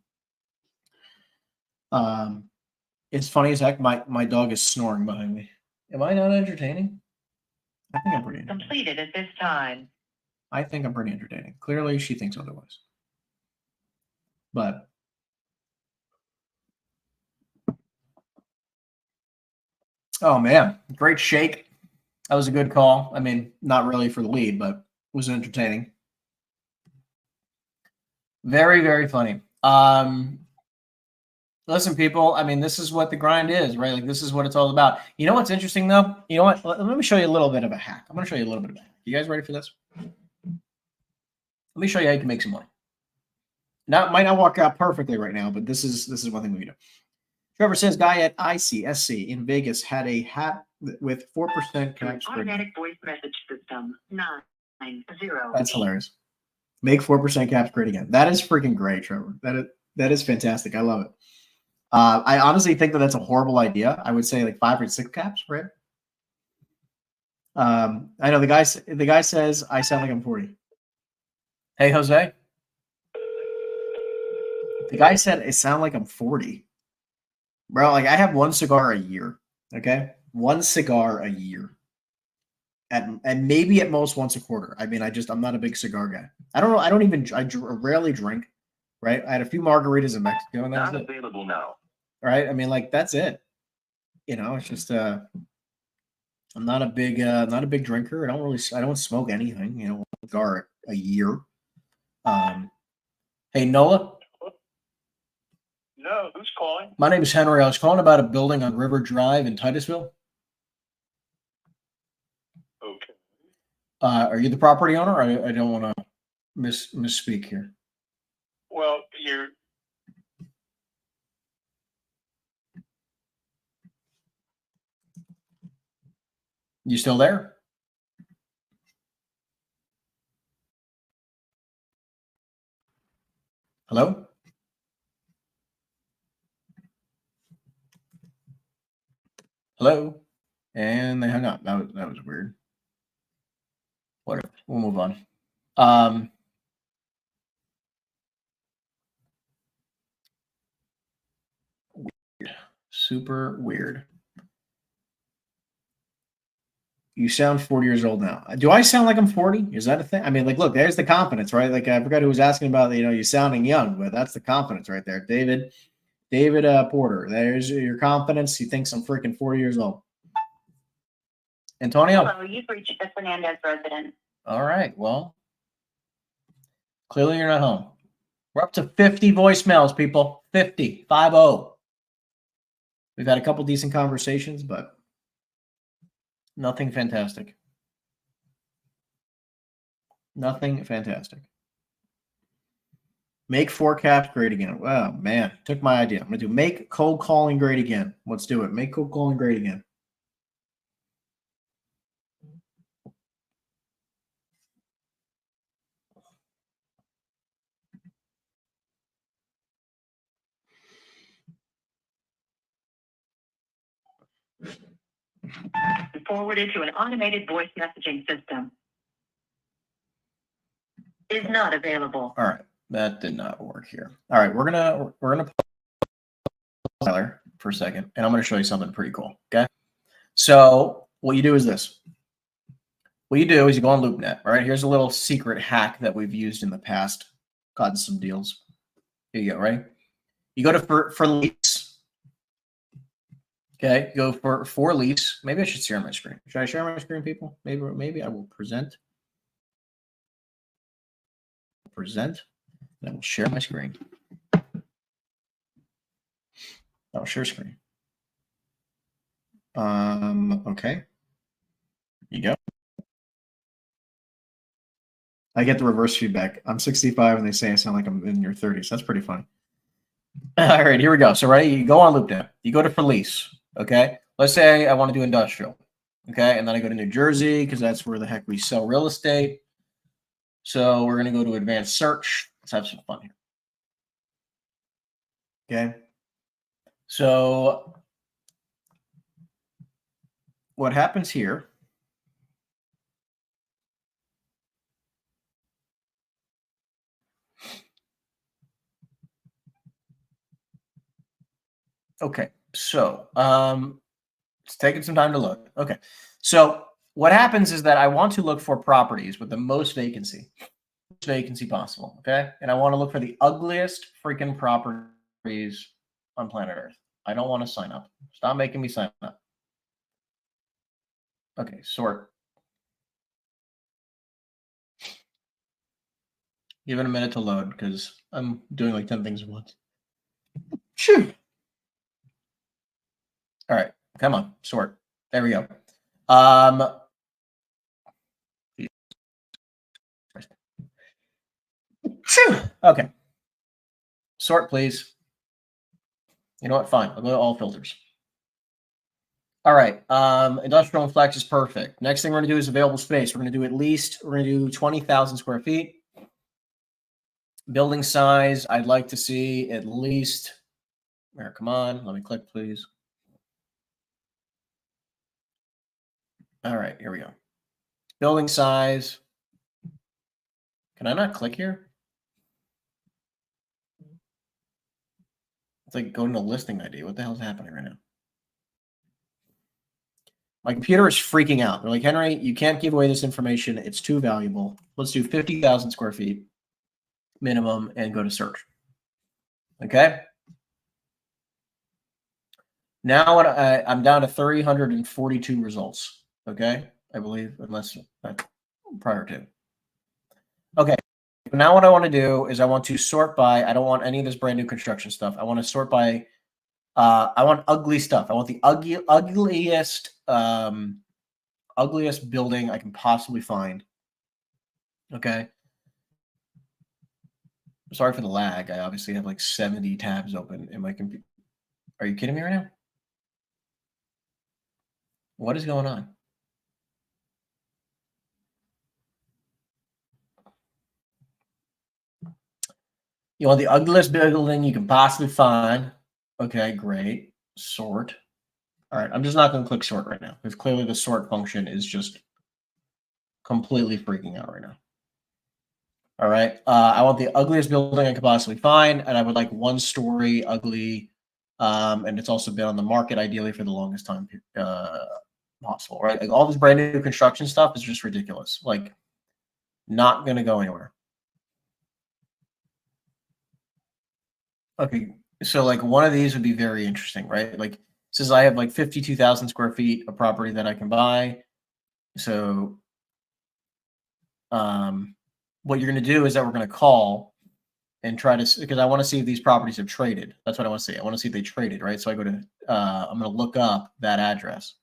It's funny as heck. My dog is snoring behind me. Am I not entertaining? I think I'm pretty entertaining. Completed at this time. I think I'm pretty entertaining. Clearly, she thinks otherwise. But oh man, great shake. That was a good call. I mean, not really for the lead, but it was entertaining. Very, very funny. Listen, people, I mean, this is what the grind is, right? Like, this is what it's all about. You know what's interesting, though? You know what? Let me show you a little bit of a hack. I'm going to show you a little bit of a hack. You guys ready for this? Let me show you how you can make some money. Now, it might not work out perfectly right now, but this is one thing we do. Trevor says, guy at ICSC in Vegas had a hat with 4% caps. Automatic voice message system 990. That's hilarious. Make 4% caps great again. That is freaking great, Trevor. That is fantastic. I love it. I honestly think that that's a horrible idea. I would say like 5 or 6 caps, right? I know the guy says I sound like I'm 40. Hey, Jose. The guy said I sound like I'm 40. Bro, like I have one cigar a year. Okay? One cigar a year. And maybe at most once a quarter. I mean, I'm not a big cigar guy. I don't know. I rarely drink, right? I had a few margaritas in Mexico and that's Not it. available now. Right? I mean, like that's it. You know, it's just I'm not a big drinker. I don't smoke anything, you know, one cigar a year. Hey Noah. No, who's calling? My name is Henry. I was calling about a building on River Drive in Titusville. Okay. Are you the property owner? I don't want to misspeak here. Well, You still there? Hello? Hello? And they hung up. That was weird. Whatever. We'll move on. Weird. Super weird. You sound 40 years old now. Do I sound like I'm 40? Is that a thing? I mean, like, look, there's the confidence, right? Like, I forgot who was asking about, you know, you sounding young, but that's the confidence right there. David Porter, there's your confidence. He thinks I'm freaking 40 years old. Antonio? Hello, you've reached the Fernandez residence. All right. Well, clearly you're not home. We're up to 50 voicemails, people. 50. 50. We've had a couple decent conversations, but nothing fantastic. Nothing fantastic. Make forecast great again. Wow, man. Took my idea. I'm going to do make cold calling great again. Let's do it. Make cold calling great again. Forwarded to an automated voice messaging system. Is not available. All right. That did not work here. All right. We're going to Tyler for a second, and I'm going to show you something pretty cool. Okay. So what you do is this. What you do is you go on LoopNet. All right. Here's a little secret hack that we've used in the past. Gotten some deals. Here you go. Right. You go to for lease. Okay. Go for lease. Maybe I should share my screen. Should I share my screen, people? Maybe I will present. And I will share my screen. Oh, share screen. Okay. Here you go. I get the reverse feedback. I'm 65 and they say I sound like I'm in your 30s. That's pretty funny. All right, here we go. So ready? You go on LoopNet. You go to for lease. Okay. Let's say I want to do industrial. Okay. And then I go to New Jersey because that's where the heck we sell real estate. So we're going to go to advanced search. Let's have some fun here. Okay. So what happens here? Okay. So it's taking some time to load. Okay. So what happens is that I want to look for properties with the most vacancy possible. Okay. And I want to look for the ugliest freaking properties on planet Earth. I don't want to sign up. Stop making me sign up. Okay. Sort. Give it a minute to load because I'm doing like 10 things at once. Shoo. All right. Come on. Sort. There we go. Okay. Sort, please. You know what? Fine. I'll go to all filters. All right. Industrial and flex is perfect. Next thing we're going to do is available space. We're going to do 20,000 square feet. Building size, I'd like to see at least, come on. Let me click, please. All right. Here we go. Building size. Can I not click here? It's like going to listing ID. What the hell is happening right now? My computer is freaking out. They're like, Henry, you can't give away this information. It's too valuable. Let's do 50,000 square feet minimum and go to search. Okay. Now what I'm down to 342 results. Okay. I believe, unless prior to. Okay. Now what I want to do is I want to sort by, I don't want any of this brand new construction stuff. I want to sort by, I want ugly stuff. I want the ugliest building I can possibly find. Okay. Sorry for the lag. I obviously have like 70 tabs open in my computer. Are you kidding me right now? What is going on? You want the ugliest building you can possibly find. Okay, great. Sort. All right, I'm just not going to click sort right now because clearly the sort function is just completely freaking out right now. All right, I want the ugliest building I could possibly find, and I would like 1-story ugly, and it's also been on the market ideally for the longest time possible, right? Like all this brand new construction stuff is just ridiculous. Like, not going to go anywhere. Okay, so like one of these would be very interesting, right? Like, says I have like 52,000 square feet of property that I can buy. So, what you're going to do is that we're going to call and try to, because I want to see if these properties have traded. That's what I want to see. I want to see if they traded, right? So I go to, I'm going to look up that address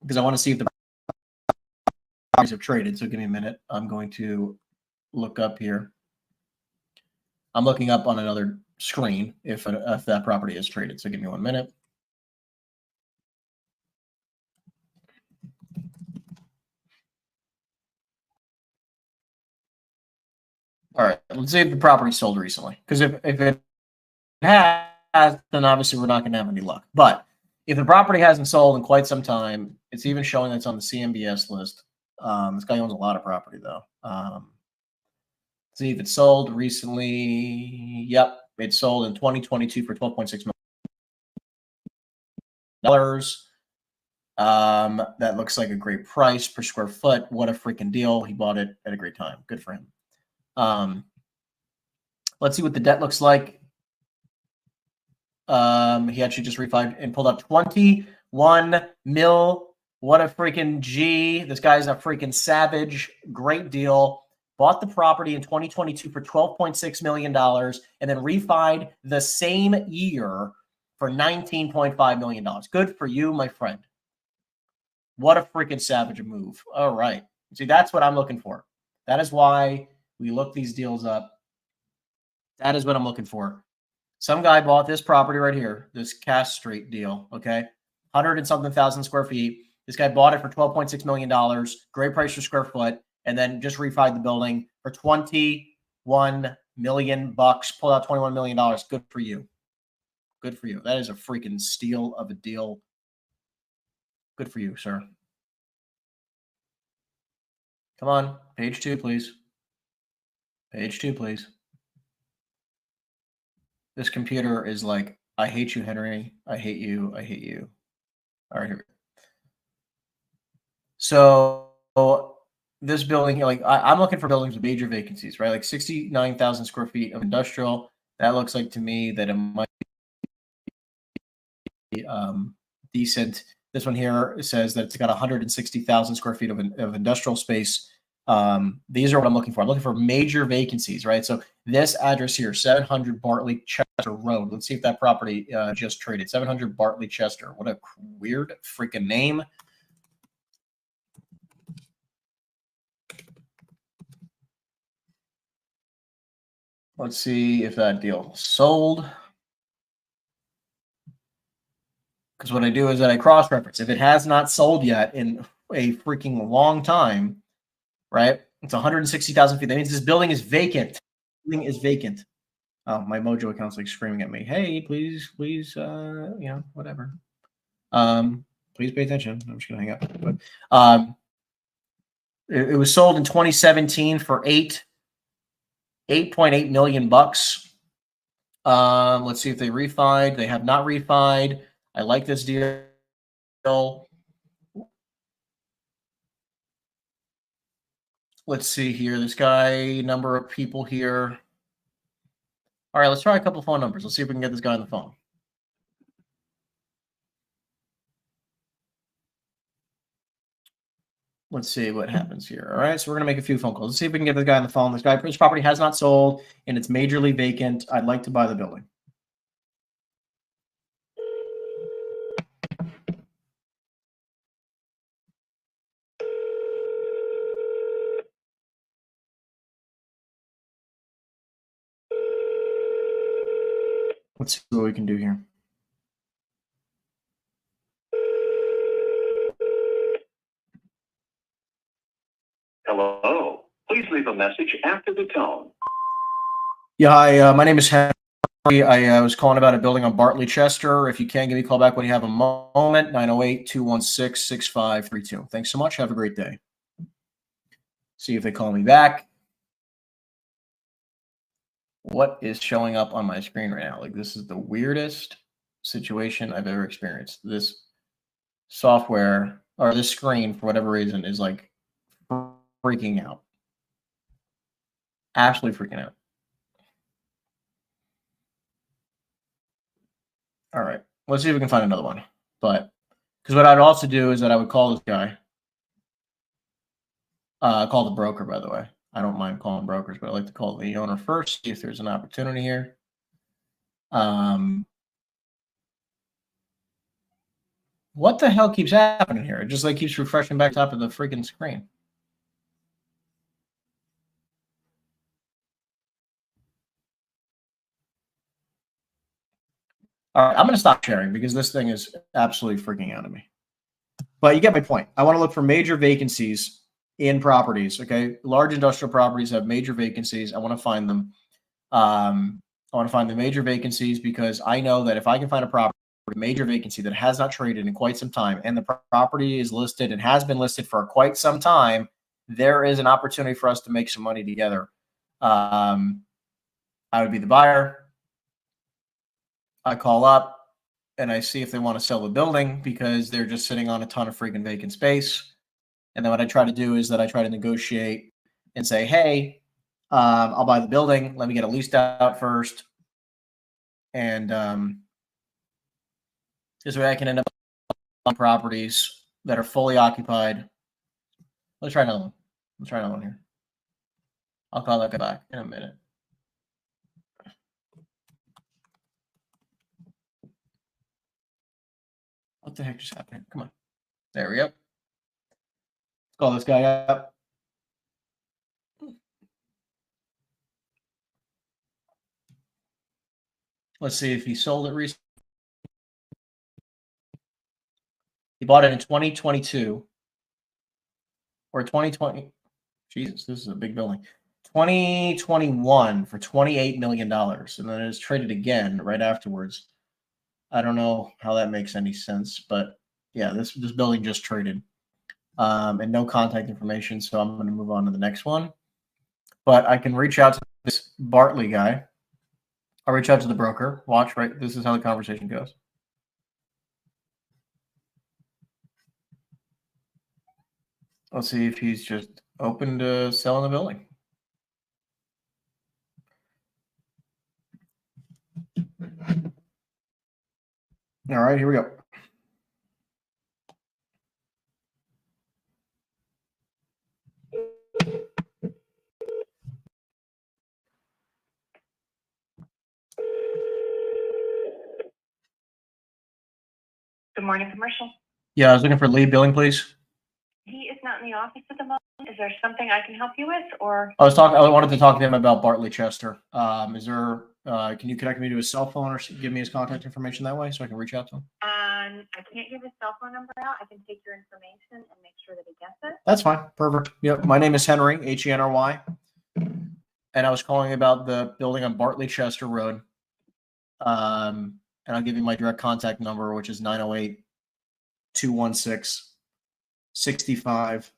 because I want to see if the properties have traded. So give me a minute. I'm going to look up here. I'm looking up on another screen if that property is traded. So give me 1 minute. All right, let's see if the property sold recently. Because if it has, then obviously we're not going to have any luck. But if the property hasn't sold in quite some time, it's even showing that it's on the CMBS list. This guy owns a lot of property, though. See if it sold recently. Yep, it sold in 2022 for $12.6 million. That looks like a great price per square foot. What a freaking deal. He bought it at a great time. Good for him. Let's see what the debt looks like. He actually just refied and pulled out 21 mil. What a freaking G. This guy's a freaking savage. Great deal. Bought the property in 2022 for $12.6 million and then refied the same year for $19.5 million. Good for you, my friend. What a freaking savage move. All right. See, that's what I'm looking for. That is why we look these deals up. That is what I'm looking for. Some guy bought this property right here, this Cass Street deal, okay? 100 and something thousand square feet. This guy bought it for $12.6 million. Great price per square foot. And then just refied the building for $21 million. Pulled out $21 million. Good for you. Good for you. That is a freaking steal of a deal. Good for you, sir. Come on. Page 2, please. Page 2, please. This computer is like, I hate you, Henry. I hate you. I hate you. All right, here we go. So this building, like I'm looking for buildings with major vacancies, right? Like 69,000 square feet of industrial. That looks like to me that it might be decent. This one here says that it's got 160,000 square feet of industrial space. These are what I'm looking for. I'm looking for major vacancies, right? So this address here, 700 Bartley Chester Road. Let's see if that property just traded. 700 Bartley Chester. What a weird freaking name. Let's see if that deal sold. Because what I do is that I cross-reference. If it has not sold yet in a freaking long time, right? It's 160,000 feet. That means this building is vacant. The building is vacant. Oh, my Mojo account's like screaming at me. Hey, please, whatever. Please pay attention. I'm just gonna hang up. But It was sold in 2017 for $8.8 million. Let's see if they refied. They have not refied. I like this deal. Let's see here. This guy, number of people here. All right, let's try a couple phone numbers. Let's see if we can get this guy on the phone. Let's see what happens here. All right, so we're going to make a few phone calls. Let's see if we can get this guy on the phone. This property has not sold, and it's majorly vacant. I'd like to buy the building. Let's see what we can do here. Hello. Please leave a message after the tone. Yeah, hi. My name is Henry. I was calling about a building on Bartley Chester. If you can, give me a call back when you have a moment. 908-216-6532. Thanks so much. Have a great day. See if they call me back. What is showing up on my screen right now? Like, this is the weirdest situation I've ever experienced. This software or this screen, for whatever reason, is like freaking out. Absolutely freaking out. All right, let's see if we can find another one. But because what I'd also do is that I would call this guy. Call the broker, by the way. I don't mind calling brokers, but I like to call the owner first, see if there's an opportunity here. What the hell keeps happening here? It just like keeps refreshing back top of the freaking screen. All right, I'm going to stop sharing because this thing is absolutely freaking out at me. But you get my point. I want to look for major vacancies in properties. Okay, large industrial properties have major vacancies. I want to find them. I want to find the major vacancies because I know that if I can find a property, major vacancy that has not traded in quite some time, and the property is listed and has been listed for quite some time, there is an opportunity for us to make some money together. I would be the buyer. I call up and I see if they want to sell the building because they're just sitting on a ton of freaking vacant space. And then what I try to do is that I try to negotiate and say, hey, I'll buy the building. Let me get it leased out first. And this way I can end up on properties that are fully occupied. Let's try another one. Let's try another one here. I'll call that guy back in a minute. What the heck just happened? Come on. There we go. Let's call this guy up. Let's see if he sold it recently. He bought it in 2022 or 2020. Jesus, this is a big building. 2021 for $28 million. And then it's traded again right afterwards. I don't know how that makes any sense, but yeah, this building just traded. And no contact information, so I'm going to move on to the next one. But I can reach out to this Bartley guy. I'll reach out to the broker. Watch, right? This is how the conversation goes. Let's see if he's just open to selling the building. All right, here we go. Good morning, commercial. Yeah, I was looking for lead billing, please. He is not in the office at the moment. Is there something I can help you with, or? I wanted to talk to him about Bartley Chester. Can you connect me to his cell phone or give me his contact information that way so I can reach out to him? I can't give his cell phone number out. I can take your information and make sure that he gets it. That's fine. Perfect. Yep. My name is Henry, Henry. And I was calling about the building on Bartley Chester Road. And I'll give you my direct contact number, which is 908-216-6532.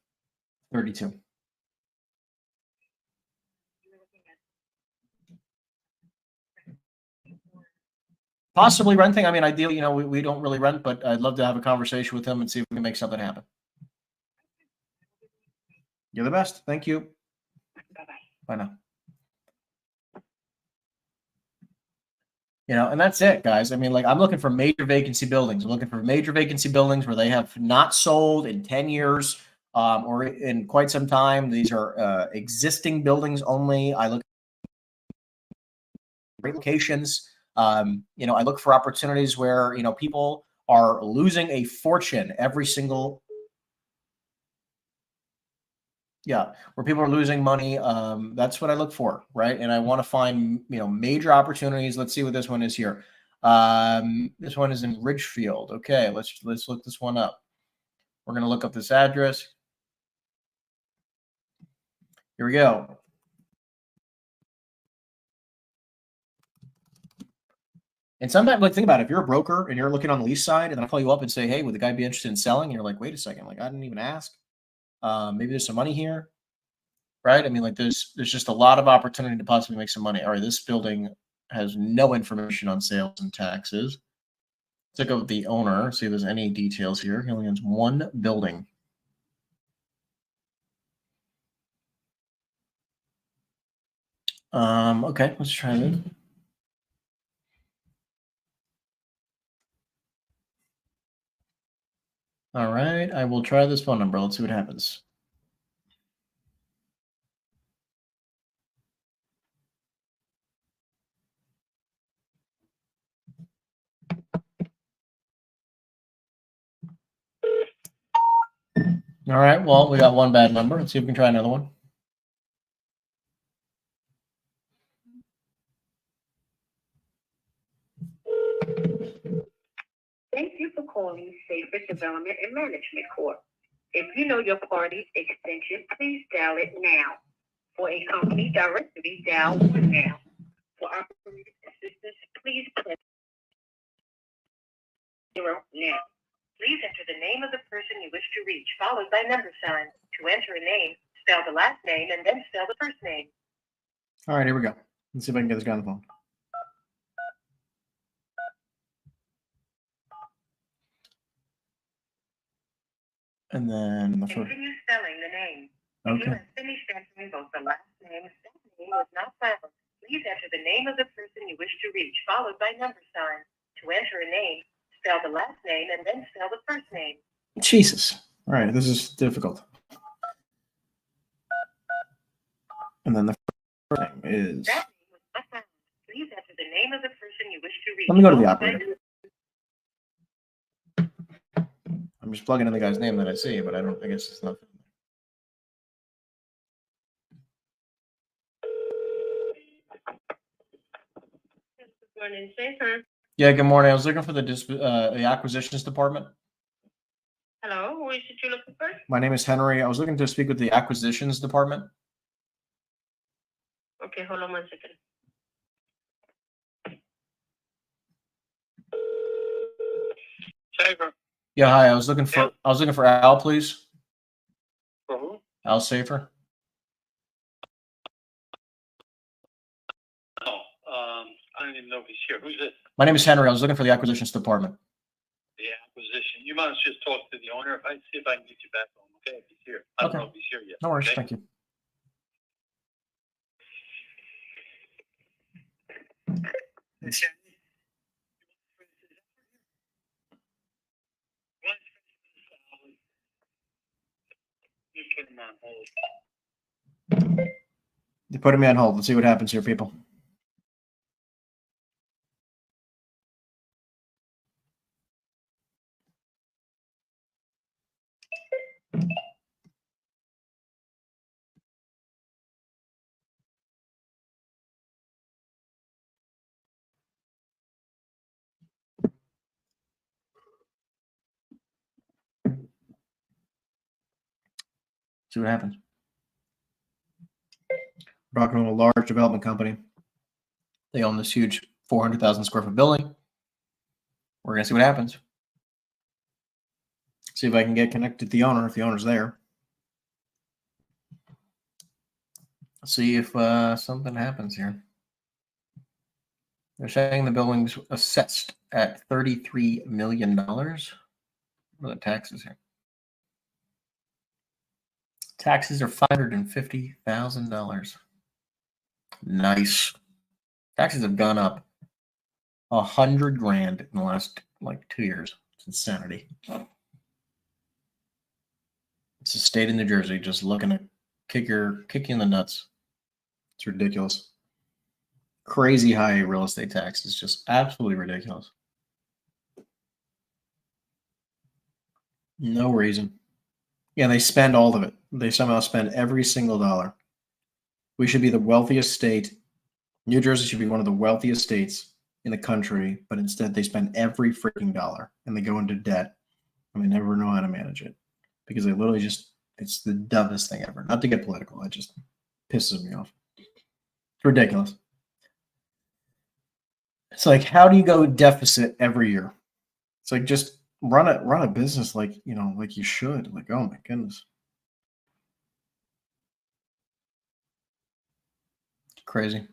32. Possibly renting. I mean, ideally, you know, we don't really rent, but I'd love to have a conversation with him and see if we can make something happen. You're the best. Thank you. Bye-bye. Bye now. You know, and that's it, guys. I mean, like, I'm looking for major vacancy buildings. I'm looking for major vacancy buildings where they have not sold in 10 years or in quite some time. These are existing buildings only. I look at great locations. You know, I look for opportunities where, you know, people are losing a fortune every single, where people are losing money. That's what I look for, right? And I want to find, you know, major opportunities. Let's see what this one is here. This one is in Ridgefield. Okay, let's look this one up. We're going to look up this address. Here we go. And sometimes, like, think about it. If you're a broker and you're looking on the lease side, and then I call you up and say, "Hey, would the guy be interested in selling?" And you're like, "Wait a second, like, I didn't even ask. Maybe there's some money here." Right? I mean, like, there's just a lot of opportunity to possibly make some money. All right, this building has no information on sales and taxes. Let's look at the owner, see if there's any details here. He only owns one building. Okay, let's try this. All right, I will try this phone number. Let's see what happens. All right, well, we got one bad number. Let's see if we can try another one. Thank you for calling Safer Development and Management Corp. If you know your party's extension, please dial it now. For a company directory, dial 1 now. For operator assistance, please press 0 now. Please enter the name of the person you wish to reach, followed by number sign. To enter a name, spell the last name and then spell the first name. All right, here we go. Let's see if I can get this guy on the phone. And then the first. Continue spelling the name. Okay. If you have finished entering both the last name and second name was not found, please enter the name of the person you wish to reach, followed by number sign. To enter a name, spell the last name and then spell the first name. Jesus. All right, this is difficult. And then the first name is. That name was not found. Please enter the name of the person you wish to reach. Let me go to the followed by operator. I'm just plugging in the guy's name that I see, but I guess it's not. Good morning, Safer. Yeah, good morning. I was looking for the acquisitions department. Hello, who is it you're looking for? My name is Henry. I was looking to speak with the acquisitions department. Okay, hold on 1 second. Safer. Yeah, hi. I was looking for Al, please. For who? Al Safer. Oh, I don't even know if he's here. Who's it? My name is Henry. I was looking for the acquisitions department. The acquisition. You might just talk to the owner. If I see if I can get you back on. Okay, if he's here. I don't know if he's here yet. No worries. Okay? Thank you. You put him on hold. You're putting me on hold. Let's see what happens here, people. See what happens. We're talking to a large development company. They own this huge 400,000 square foot building. We're going to see what happens. See if I can get connected to the owner, if the owner's there. Let's see if something happens here. They're saying the building's assessed at $33 million. What are the taxes here? Taxes are $550,000. Nice. Taxes have gone up $100,000 in the last like 2 years. It's insanity. It's a state in New Jersey just looking to kick you in the nuts. It's ridiculous. Crazy high real estate tax is just absolutely ridiculous. No reason. Yeah, they spend all of it. They somehow spend every single dollar. We should be the wealthiest state. New Jersey should be one of the wealthiest states in the country, but instead they spend every freaking dollar and they go into debt and they never know how to manage it because they literally just, it's the dumbest thing ever. Not to get political, it just pisses me off. It's ridiculous. It's like, how do you go deficit every year? It's like, just run a business like, you know, like you should. Like, oh my goodness. It's crazy.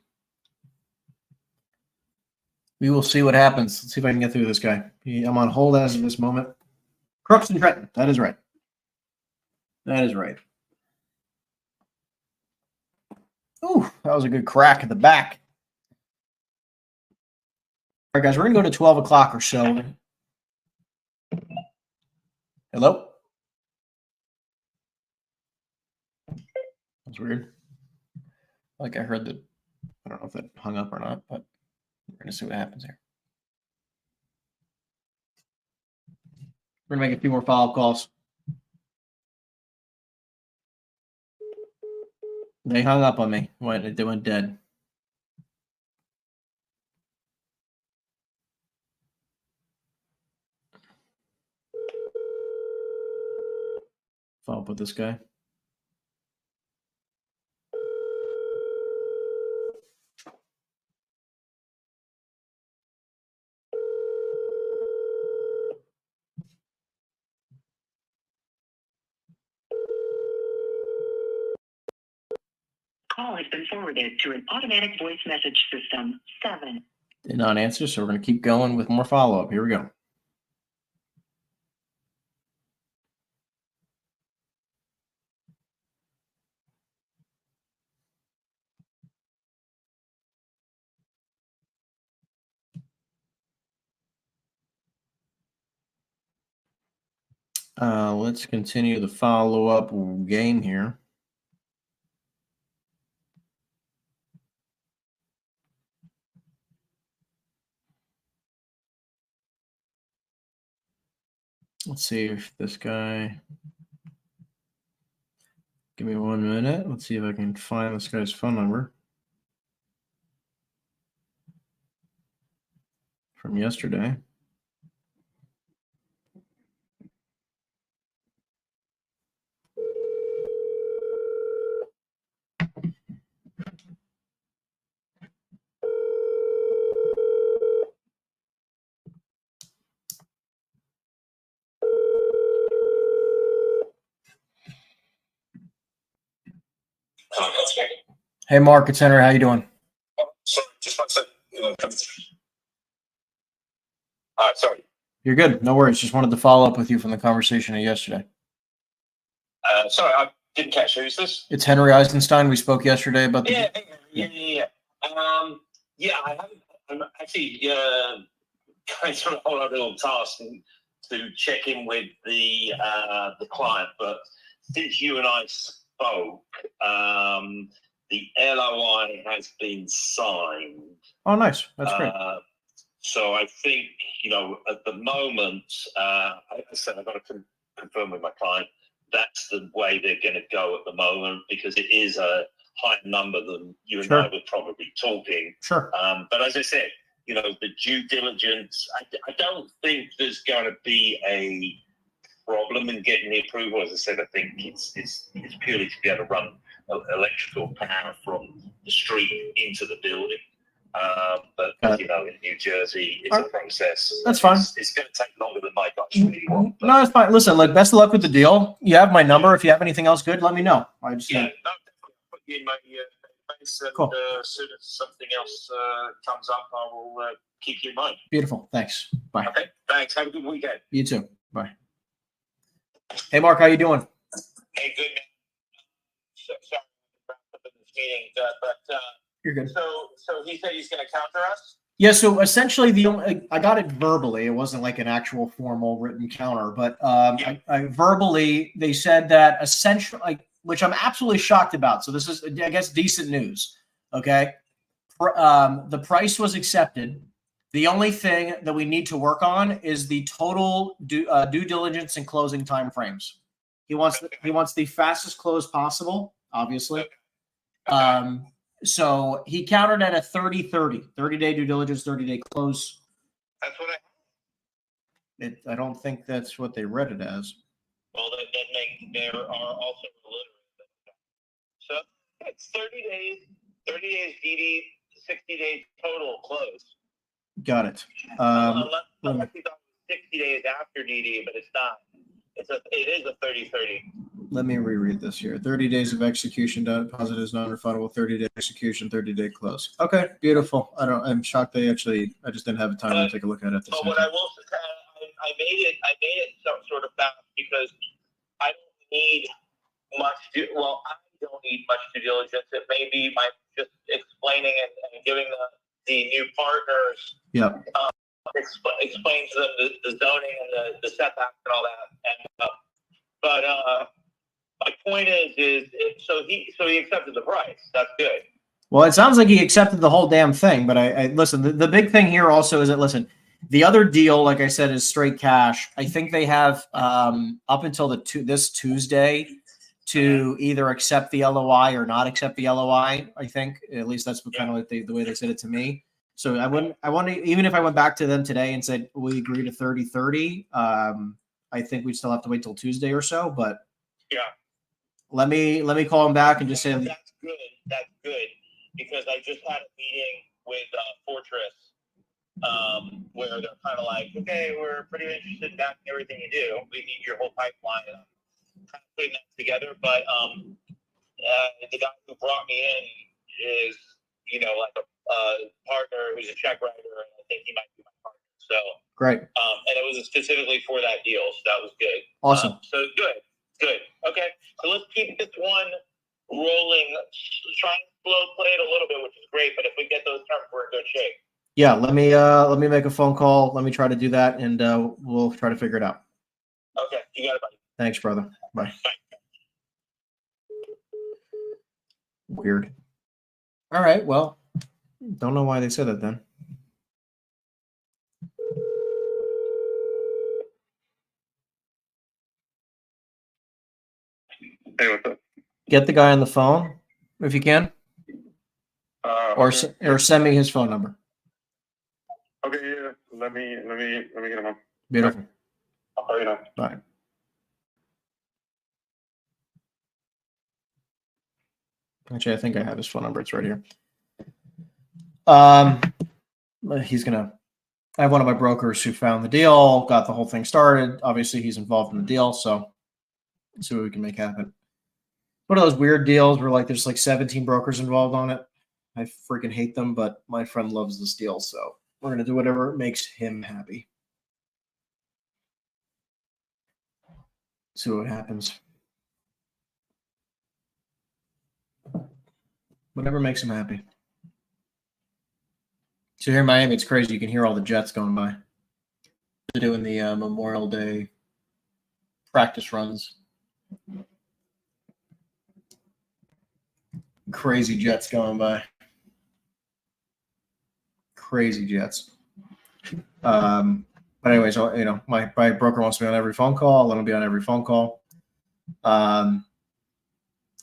We will see what happens. Let's see if I can get through this guy. I'm on hold as of this moment. Crooks and Trenton. That is right. That is right. Ooh, that was a good crack at the back. All right, guys, we're going to go to 12 o'clock or so. Hello? That's weird. Like I heard that. I don't know if that hung up or not, but we're going to see what happens here. We're going to make a few more follow-up calls. They hung up on me. They went dead. Follow up with this guy. Call has been forwarded to an automatic voice message system. 7. Did not answer, so we're going to keep going with more follow-up. Here we go. Let's continue the follow-up game here. Let's see if this guy, give me 1 minute. Let's see if I can find this guy's phone number from yesterday. Hey, Mark, it's Henry. How you doing? Sorry, just 1 second. Sorry. You're good. No worries. Just wanted to follow up with you from the conversation of yesterday. Sorry, I didn't catch. Who's this? It's Henry Eisenstein. We spoke yesterday about the... Yeah. I haven't. I'm actually going through a whole other little task to check in with the client. But since you and I spoke, the LOI has been signed. Oh, nice. That's great. So I think, at the moment, I said I've got to confirm with my client. That's the way they're going to go at the moment because it is a higher number than you and I were probably talking. Sure. But as I said, the due diligence, I don't think there's going to be a problem in getting the approval. As I said, I think it's purely to be able to run electrical power from the street into the building. But in New Jersey, it's a process. That's fine. It's going to take longer than my guys really want. No, it's fine. Listen, best of luck with the deal. You have my number. If you have anything else good, let me know. Definitely. in my face, and Cool. as soon as something else comes up, I will keep you in mind. Beautiful. Thanks. Bye. Okay, thanks. Have a good weekend. You too. Bye. Hey, Mark, how you doing? Hey, good man. Sorry, I'm wrapped up in this meeting, but You're good. so he said he's going to counter us. Yeah, so essentially, I got it verbally. It wasn't like an actual formal written counter, but I verbally, they said that essentially, which I'm absolutely shocked about. So this is, I guess, decent news. Okay, the price was accepted. The only thing that we need to work on is the total due diligence and closing time frames. He wants the fastest close possible, obviously. So he countered at a 30-day due diligence, 30-day close. That's what I don't think that's what they read it as. Well, there are also illiterate. So it's 30 days, DD, 60 days total close. Got it. Unless he thought it was 60 days after DD, but it's not. It is a 30-30. Let me reread this here. 30 days of execution, deposit is non-refundable, 30-day execution, 30-day close. Okay, beautiful. I'm shocked I just didn't have time to take a look at it. But what I will say, I made it some sort of fast because I don't need much I don't need much due diligence. It may be my just explaining and giving the new partners explain to them the zoning and the setbacks and all that. But my point is so he accepted the price. That's good. Well, it sounds like he accepted the whole damn thing. But I listen. The big thing here also is that the other deal, like I said, is straight cash. I think they have up until this Tuesday to either accept the LOI or not accept the LOI. I think at least that's kind of like the way they said it to me. So I want to, even if I went back to them today and said we agree to 30-30, I think we'd still have to wait till Tuesday or so. But yeah, let me call him back and just say that's good. That's good because I just had a meeting with Fortress where they're kind of like, okay, we're pretty interested in backing everything you do. We need your whole pipeline. And I'm kind of putting that together. But the guy who brought me in is, like a partner who's a check writer, and I think he might be my partner. So great. And it was specifically for that deal, so that was good. Awesome. So good. Okay, so let's keep this one rolling. Try and slow play it a little bit, which is great. But if we get those terms, we're in good shape. Yeah, let me make a phone call. Let me try to do that, and we'll try to figure it out. Okay, you got it, buddy. Thanks, brother. Bye. Weird. All right. Well, don't know why they said that then. Hey, what's up? Get the guy on the phone if you can, or send me his phone number. Okay, yeah. Let me get him on. Beautiful. I'll call you now. Bye. Actually, I think I have his phone number. It's right here. I have one of my brokers who found the deal, got the whole thing started. Obviously, he's involved in the deal, so let's see what we can make happen. One of those weird deals where there's 17 brokers involved on it. I freaking hate them, but my friend loves this deal, so we're gonna do whatever makes him happy. See what happens. Whatever makes him happy. So here in Miami, it's crazy. You can hear all the jets going by. They're doing the Memorial Day practice runs. Crazy jets going by. Crazy jets. But anyways, my broker wants me on every phone call. I'll let him be on every phone call.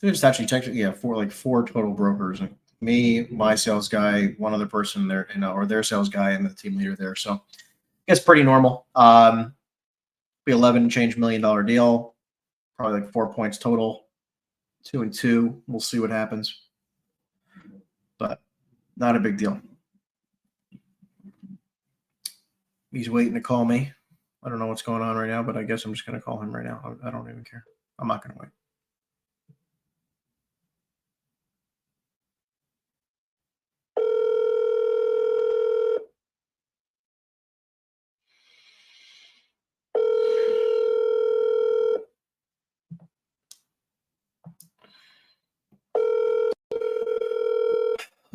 There's actually technically four total brokers. Me, my sales guy, one other person there, or their sales guy, and the team leader there. So it's pretty normal. Be $11 and change $1 million deal, probably 4 points total, 2 and 2. We'll see what happens, but not a big deal. He's waiting to call me. I don't know what's going on right now, but I guess I'm just going to call him right now. I don't even care. I'm not going to wait.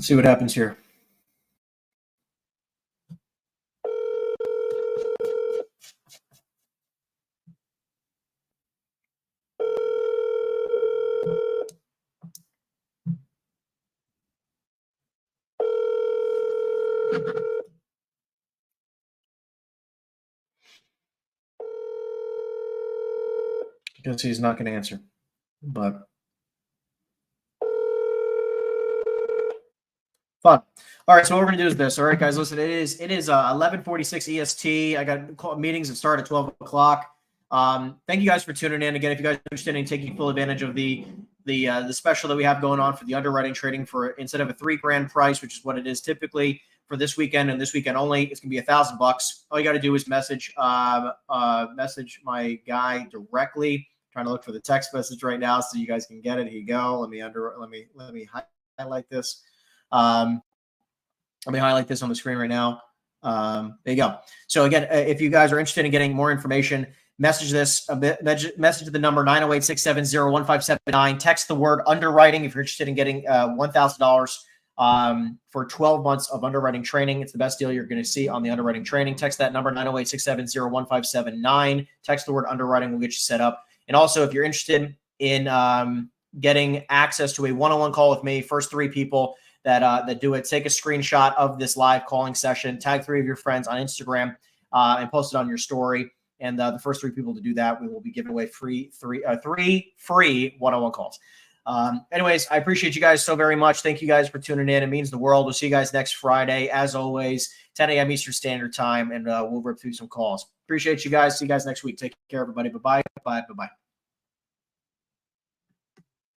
Let's see what happens here. I guess he's not going to answer, but fun. All right, so what we're going to do is this. All right, guys, listen, it is 11:46 EST. I got meetings that start at 12 o'clock. Thank you guys for tuning in. Again, if you guys are interested in taking full advantage of the special that we have going on for the underwriting trading, for instead of a $3,000 price, which is what it is typically for this weekend and this weekend only, it's gonna be $1,000. All you got to do is message my guy directly. Trying to look for the text message right now so you guys can get it. Here you go. Let me highlight this. Let me highlight this on the screen right now. There you go. So again, if you guys are interested in getting more information, message message the number 908-670-1579. Text the word underwriting if you're interested in getting $1,000 for 12 months of underwriting training. It's the best deal you're going to see on the underwriting training. Text that number 908-670-1579. Text the word underwriting. We'll get you set up. And also, if you're interested in getting access to a one-on-one call with me, first 3 people that do it, take a screenshot of this live calling session, tag 3 of your friends on Instagram, and post it on your story. And the first 3 people to do that, we will be giving away three free one-on-one calls. Anyways, I appreciate you guys so very much. Thank you guys for tuning in. It means the world. We'll see you guys next Friday, as always, 10 a.m. Eastern Standard Time, and we'll rip through some calls. Appreciate you guys. See you guys next week. Take care, everybody. Bye-bye. Bye-bye.